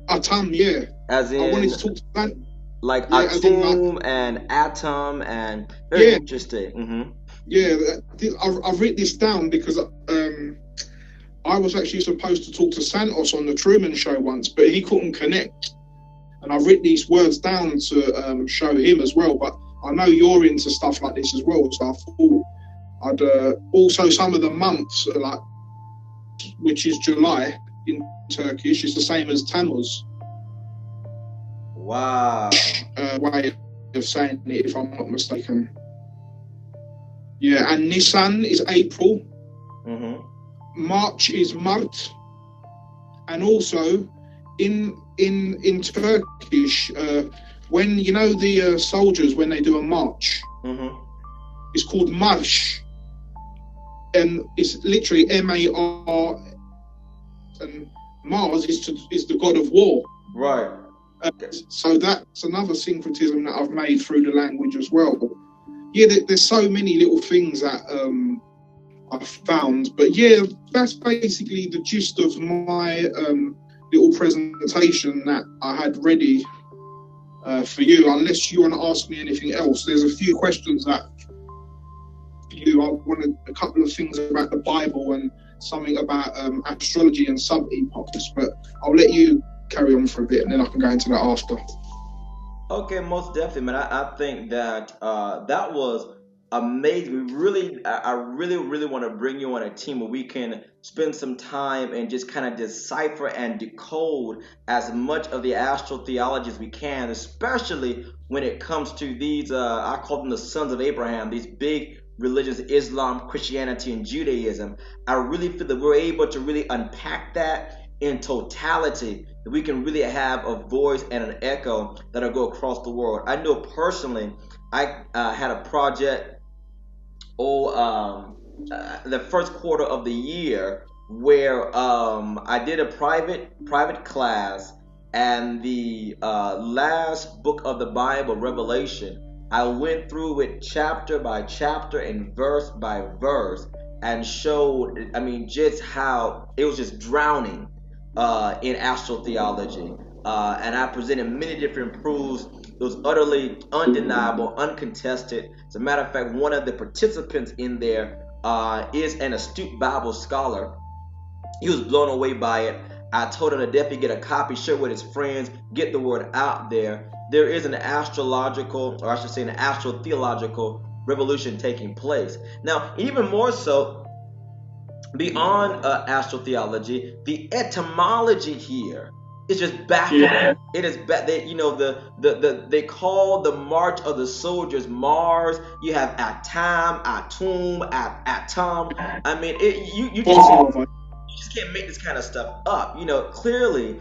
S2: Atam, yeah.
S1: As in,
S2: I wanted to talk to that.
S1: Like Atum and Atom, and very interesting.
S2: Yeah, I've written this down because I was actually supposed to talk to Santos on the Truman Show once, but he couldn't connect. And I've written these words down to show him as well. But I know you're into stuff like this as well, so I thought I'd also some of the months, like which is July in Turkish, is the same as Tammuz.
S1: Wow.
S2: Way of saying it, if I'm not mistaken. Yeah, and Nisan is April.
S1: Mm-hmm.
S2: March is Mart, and also in Turkish, when you know the soldiers when they do a march,
S1: mm-hmm.
S2: it's called marsh, and it's literally M-A-R, and Mars is the god of war.
S1: Right.
S2: So that's another syncretism that I've made through the language as well. Yeah, there's so many little things that I've found, but yeah, that's basically the gist of my little presentation that I had ready for you. Unless you want to ask me anything else, there's a few questions that you. I wanted a couple of things about the Bible and something about astrology and sub-epochs, but I'll let you carry on for a bit and then I can go into that after.
S1: Okay, most definitely, man. I think that that was amazing. I really want to bring you on a team where we can spend some time and just kind of decipher and decode as much of the astral theology as we can, especially when it comes to these, I call them the sons of Abraham, these big religions, Islam, Christianity, and Judaism. I really feel that we're able to really unpack that in totality, that we can really have a voice and an echo that'll go across the world. I know personally, I had a project the first quarter of the year where I did a private class, and the last book of the Bible, Revelation, I went through it chapter by chapter and verse by verse and showed, just how it was just drowning in astral theology. And I presented many different proofs. It was utterly undeniable, uncontested. As a matter of fact, one of the participants in there is an astute Bible scholar. He was blown away by it. I told him to definitely get a copy, share it with his friends, get the word out there. There is an astrological, or I should say an astro-theological revolution taking place. Now, even more so, beyond astrotheology, the etymology here is just baffling. Yeah. It is they call the march of the soldiers Mars. You have Atam, Atum, Atom. You just can't make this kind of stuff up. Clearly,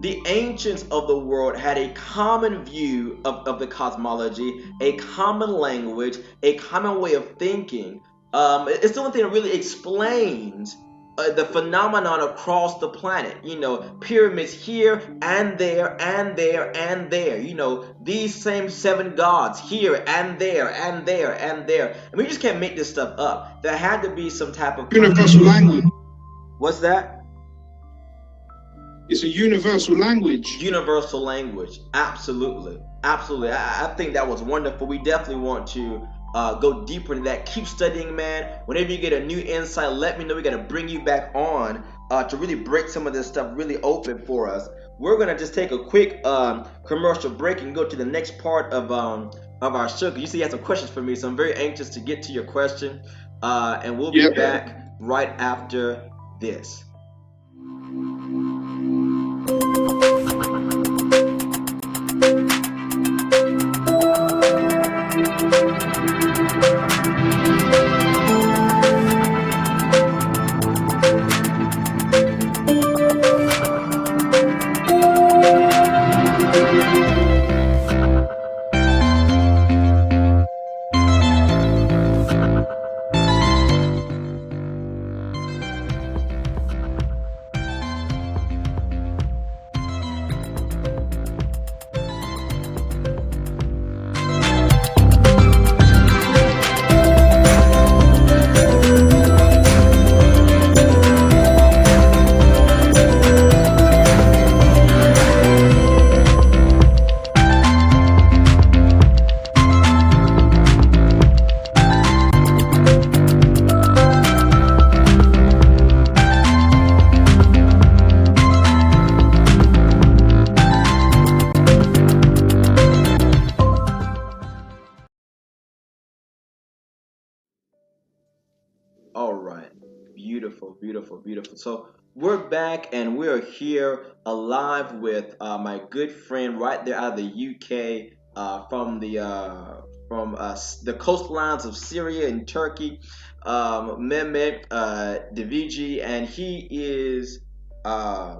S1: the ancients of the world had a common view of the cosmology, a common language, a common way of thinking. It's the only thing that really explains the phenomenon across the planet. Pyramids here and there and there and there. These same 7 gods here and there and there and there. You just can't make this stuff up. There had to be some type of
S2: universal language.
S1: What's that?
S2: It's a universal language.
S1: Universal language. Absolutely. I think that was wonderful. We definitely want to go deeper into that. Keep studying, man. Whenever you get a new insight, let me know. We got to bring you back on to really break some of this stuff really open for us. We're going to just take a quick commercial break and go to the next part of our show. You see, you have some questions for me, so I'm very anxious to get to your question. And we'll be back right after this. Beautiful, beautiful. So we're back and we're here alive with my good friend right there out of the UK, from the coastlines of Syria and Turkey, Mehmet D.V.G, and he is uh,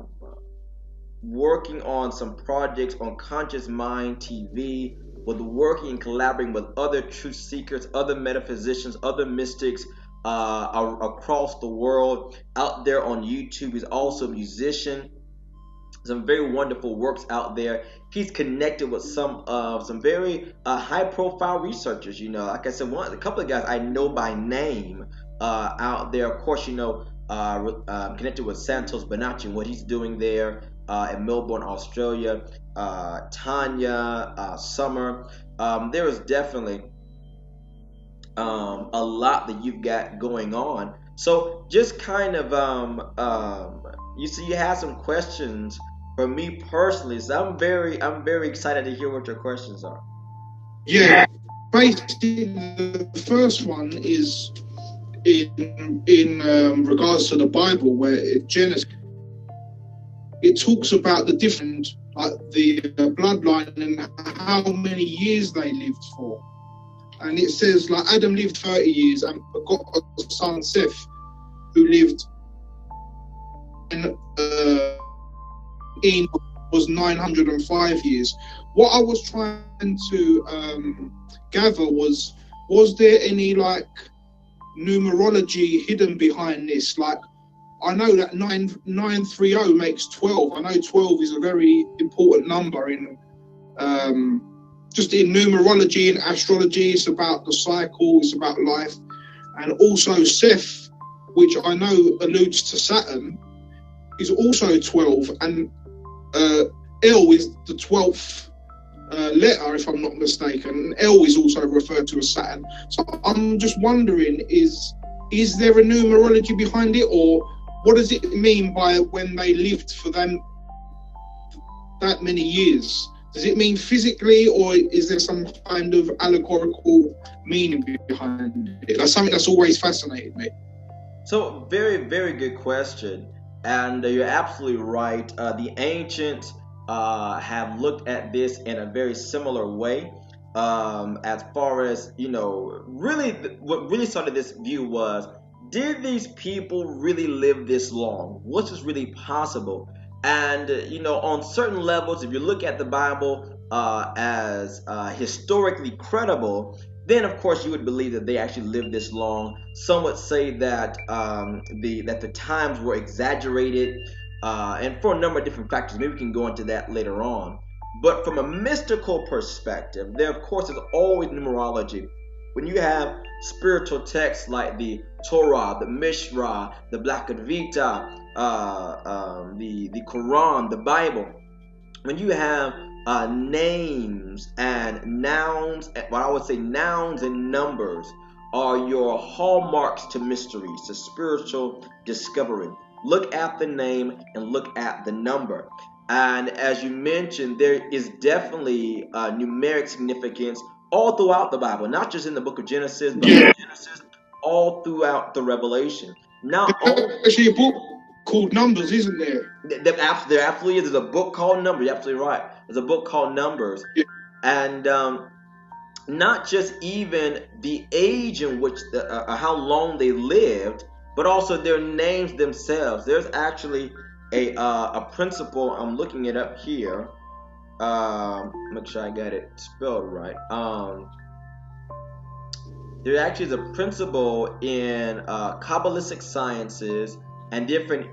S1: working on some projects on Conscious Mind TV, with working and collaborating with other truth seekers, other metaphysicians, other mystics across the world. Out there on YouTube, he's also a musician. Some very wonderful works out there. He's connected with some very high profile researchers. You know, like I said, a couple of guys I know by name out there. Of course, connected with Santos Bonacci and what he's doing there in Melbourne, Australia. Tanya, Summer. There is definitely a lot that you've got going on. So just kind of you see, you have some questions for me personally. So I'm very excited to hear what your questions are.
S2: Yeah, basically the first one is in regards to the Bible, where Genesis, it talks about the different, like the bloodline and how many years they lived for. And it says, like, Adam lived 30 years and got a son, Seth, who lived in was 905 years. What I was trying to gather was there any, like, numerology hidden behind this? Like, I know that 930 makes 12. I know 12 is a very important number in just in numerology and astrology. It's about the cycle, it's about life. And also Seth, which I know alludes to Saturn, is also 12. And L is the 12th letter, if I'm not mistaken. And L is also referred to as Saturn. So I'm just wondering, is there a numerology behind it, or what does it mean by when they lived for them that many years? Does it mean physically, or is there some kind of allegorical meaning behind it? That's something that's always fascinated me.
S1: So very, very good question. And you're absolutely right. The ancients have looked at this in a very similar way. As far as, really, what really started this view was, did these people really live this long? Was this really possible? And, on certain levels, if you look at the Bible as historically credible, then of course you would believe that they actually lived this long. Some would say that the times were exaggerated, and for a number of different factors. Maybe we can go into that later on. But from a mystical perspective, there of course is always numerology. When you have spiritual texts like the Torah, the Mishra, the Bhagavad Gita, the Quran, the Bible, when you have names and nouns, what I would say nouns and numbers are your hallmarks to mysteries, to spiritual discovery. Look at the name and look at the number. And as you mentioned, there is definitely numeric significance all throughout the Bible, not just in the book of Genesis, but Genesis, all throughout the Revelation. Not only,
S2: actually a book called Numbers, isn't there?
S1: There absolutely is. There's a book called Numbers. You're absolutely right. There's a book called Numbers.
S2: Yeah.
S1: And not just even the age in which, how long they lived, but also their names themselves. There's actually a principle. I'm looking it up here. Make sure I got it spelled right. There actually is a principle in Kabbalistic sciences and different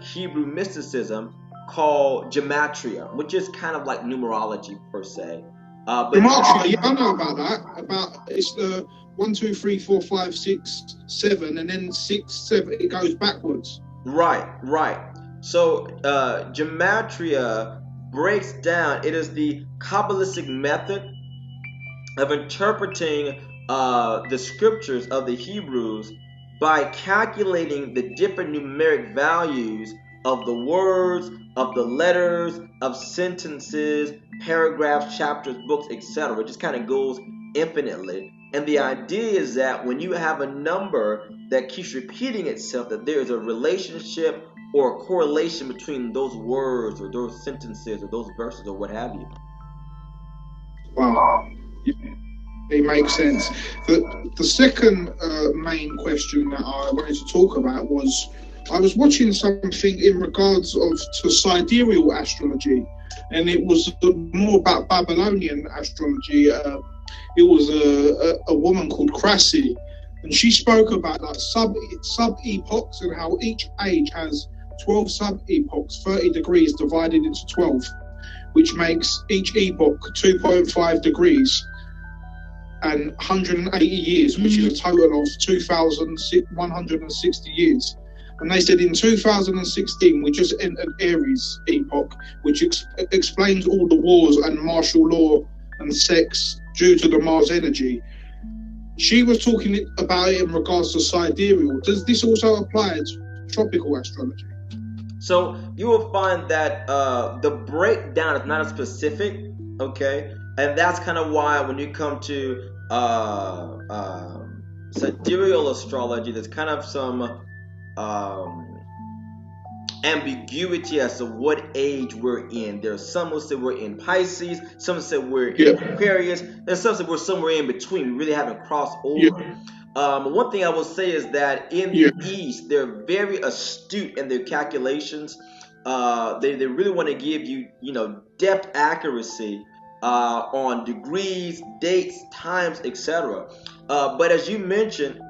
S1: Hebrew mysticism called gematria, which is kind of like numerology per se.
S2: Gematria, yeah, I know about that. It's the 1, 2, 3, 4, 5, 6, 7, and then 6, 7. It goes backwards.
S1: Right. So gematria breaks down. It is the Kabbalistic method of interpreting the scriptures of the Hebrews by calculating the different numeric values of the words, of the letters, of sentences, paragraphs, chapters, books, etc. It just kind of goes infinitely. And the idea is that when you have a number that keeps repeating itself, that there is a relationship or a correlation between those words or those sentences or those verses or what have you.
S2: Wow. It makes sense. The second main question that I wanted to talk about was, I was watching something in regards to sidereal astrology, and it was more about Babylonian astrology. It was a woman called Crassi, and she spoke about like sub epochs and how each age has 12 sub epochs, 30 degrees divided into 12, which makes each epoch 2.5 degrees and 180 years, which is a total of 2,160 years. And they said in 2016, we just entered Aries epoch, which explains all the wars and martial law and sex due to the Mars energy. She was talking about it in regards to sidereal. Does this also apply to tropical astrology?
S1: So you will find that the breakdown is not as specific, okay? And that's kind of why when you come to sidereal astrology, there's kind of some ambiguity as to what age we're in. There's some who say we're in Pisces, some say we're in Aquarius, and some say we're somewhere in between. We really haven't crossed over. One thing I will say is that in the East, they're very astute in their calculations. They really want to give you, depth accuracy on degrees, dates, times, etc. But as you mentioned,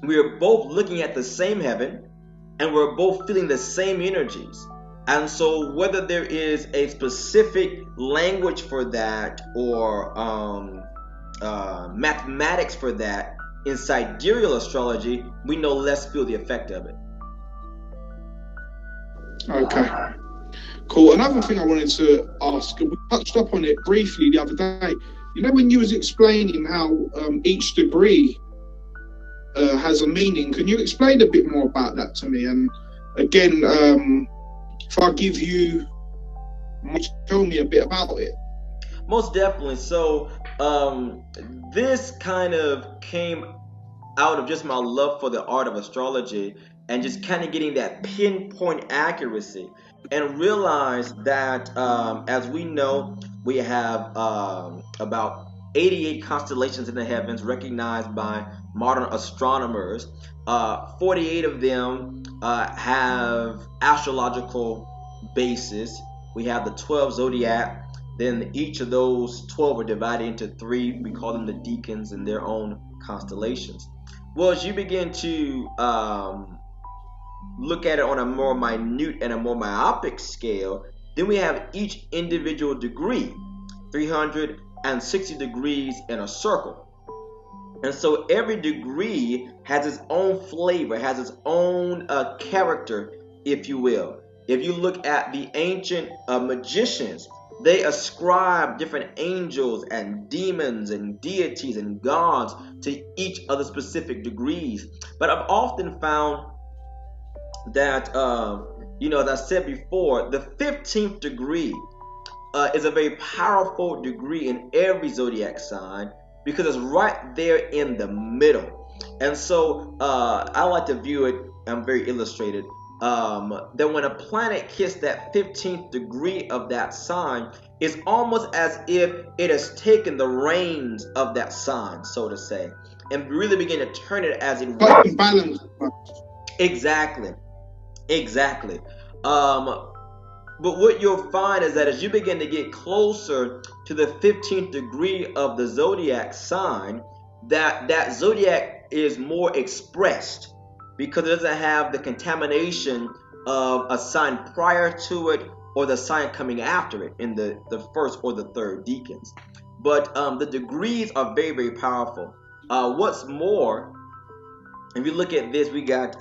S1: we are both looking at the same heaven, and we're both feeling the same energies. And so whether there is a specific language for that or mathematics for that in sidereal astrology, we no less feel the effect of it.
S2: Okay, cool. Another thing I wanted to ask, we touched up on it briefly the other day. When you was explaining how each degree has a meaning, can you explain a bit more about that to me? And again, if I give you, tell me a bit about it.
S1: Most definitely. So this kind of came out of just my love for the art of astrology and just kind of getting that pinpoint accuracy, and realize that as we know, we have about 88 constellations in the heavens recognized by modern astronomers. 48 of them have astrological basis. We have the 12 zodiac. Then each of those 12 are divided into 3. We call them the deacons in their own constellations. Well, as you begin to look at it on a more minute and a more myopic scale, then we have each individual degree, 360 degrees in a circle. And so every degree has its own flavor, has its own character, if you will. If you look at the ancient magicians, they ascribe different angels and demons and deities and gods to each of the specific degrees. But I've often found that, as I said before, the 15th degree is a very powerful degree in every zodiac sign because it's right there in the middle. And so I like to view it, I'm very illustrated, that when a planet hits that 15th degree of that sign, it's almost as if it has taken the reins of that sign, so to say, and really begin to turn it as it wants.
S2: Balance.
S1: Exactly. But what you'll find is that as you begin to get closer to the 15th degree of the zodiac sign, that zodiac is more expressed because it doesn't have the contamination of a sign prior to it or the sign coming after it in the first or the third decans. But the degrees are very, very powerful. What's more, if you look at this, we got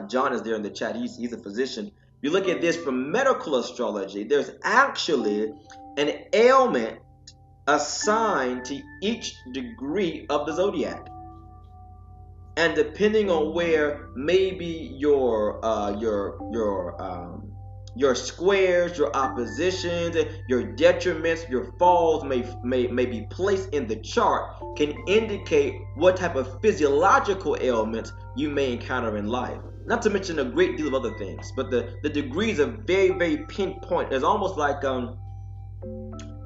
S1: John is there in the chat. He's a physician. If you look at this from medical astrology, there's actually an ailment assigned to each degree of the zodiac. And depending on where maybe your Your squares, your oppositions, your detriments, your falls may be placed in the chart can indicate what type of physiological ailments you may encounter in life. Not to mention a great deal of other things, but the degrees are very, very pinpoint. It's almost like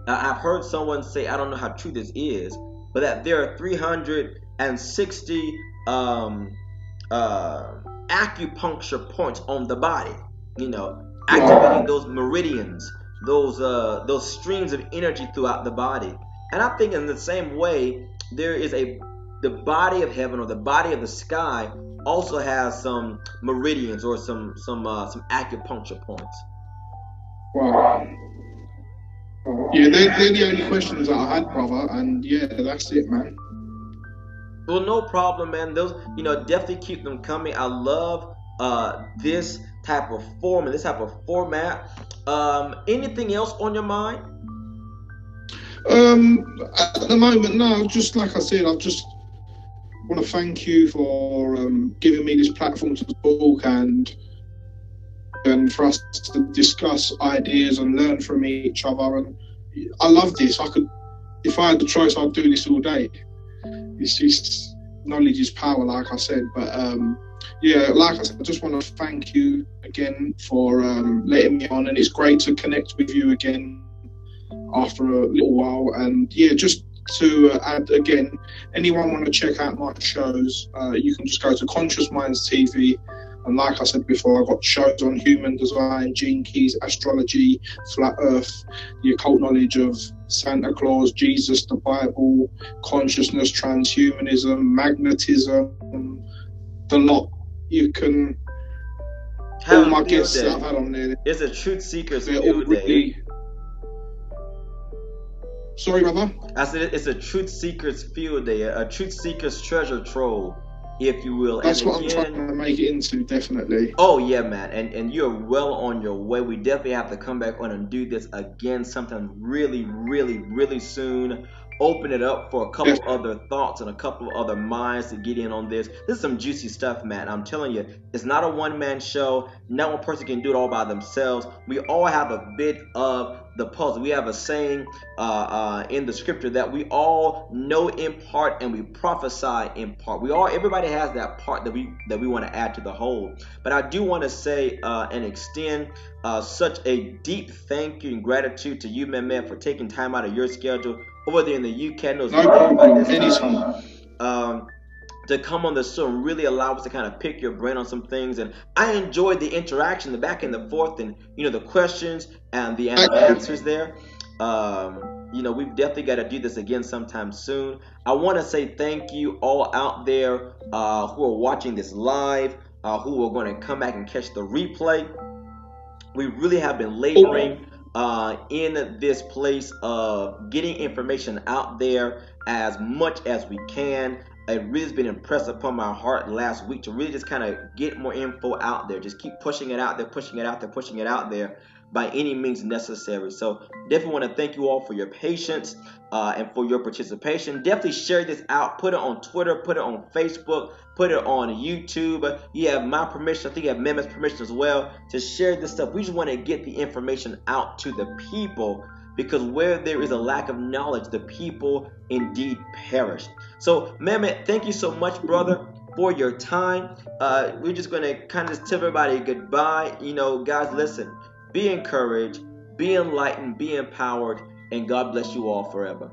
S1: I've heard someone say, I don't know how true this is, but that there are 360 um, uh, acupuncture points on the body. You know, activating those meridians, those streams of energy throughout the body. And I think in the same way, there is the body of heaven or the body of the sky also has some meridians or some acupuncture points.
S2: Wow. Yeah, they're the only questions that I had, brother, and yeah, that's it, man.
S1: Well, no problem, man. Those, definitely keep them coming. I love this type of form and this type of format. Anything else on your mind?
S2: At the moment, no. Just like I said, I just want to thank you for giving me this platform to talk and for us to discuss ideas and learn from each other. And I love this. If I had the choice, I'd do this all day. It's just knowledge is power, like I said. But yeah, like I said, I just want to thank you again for letting me on, and it's great to connect with you again after a little while. And yeah, just to add again, anyone want to check out my shows, you can just go to Conscious Minds TV. And like I said before, I've got shows on human design, gene keys, astrology, flat earth, the occult knowledge of Santa Claus, Jesus, the Bible, consciousness, transhumanism, magnetism, the lot. You can, all my guests that I've had on there.
S1: It's a truth seekers field day.
S2: Sorry, brother?
S1: I said it's a truth seekers field day, a truth seekers treasure trove, if you will.
S2: That's what I'm trying to make it into, definitely.
S1: Oh yeah, man, and you're well on your way. We definitely have to come back on and do this again sometime really, really, really soon. Open it up for a couple other thoughts and a couple of other minds to get in on this. This is some juicy stuff, man. I'm telling you, it's not a one-man show. Not one person can do it all by themselves. We all have a bit of the puzzle. We have a saying in the scripture that we all know in part and we prophesy in part. Everybody has that part that we want to add to the whole. But I do want to say and extend such a deep thank you and gratitude to you, man, for taking time out of your schedule over there in the UK. I know it's this time, to come on the show and really allow us to kind of pick your brain on some things. And I enjoyed the interaction, the back and the forth, and the questions and the answers there. We've definitely got to do this again sometime soon. I want to say thank you all out there who are watching this live, who are going to come back and catch the replay. We really have been laboring in this place of getting information out there as much as we can. It really has been impressed upon my heart last week to really just kind of get more info out there. Just keep pushing it out there, pushing it out there, pushing it out there by any means necessary. So definitely want to thank you all for your patience and for your participation. Definitely share this out. Put it on Twitter, put it on Facebook, put it on YouTube. You have my permission. I think you have Mehmet's permission as well to share this stuff. We just want to get the information out to the people, because where there is a lack of knowledge, the people indeed perish. So, Mehmet, thank you so much, brother, for your time. We're just going to kind of tell everybody goodbye. Guys, listen, be encouraged, be enlightened, be empowered, and God bless you all forever.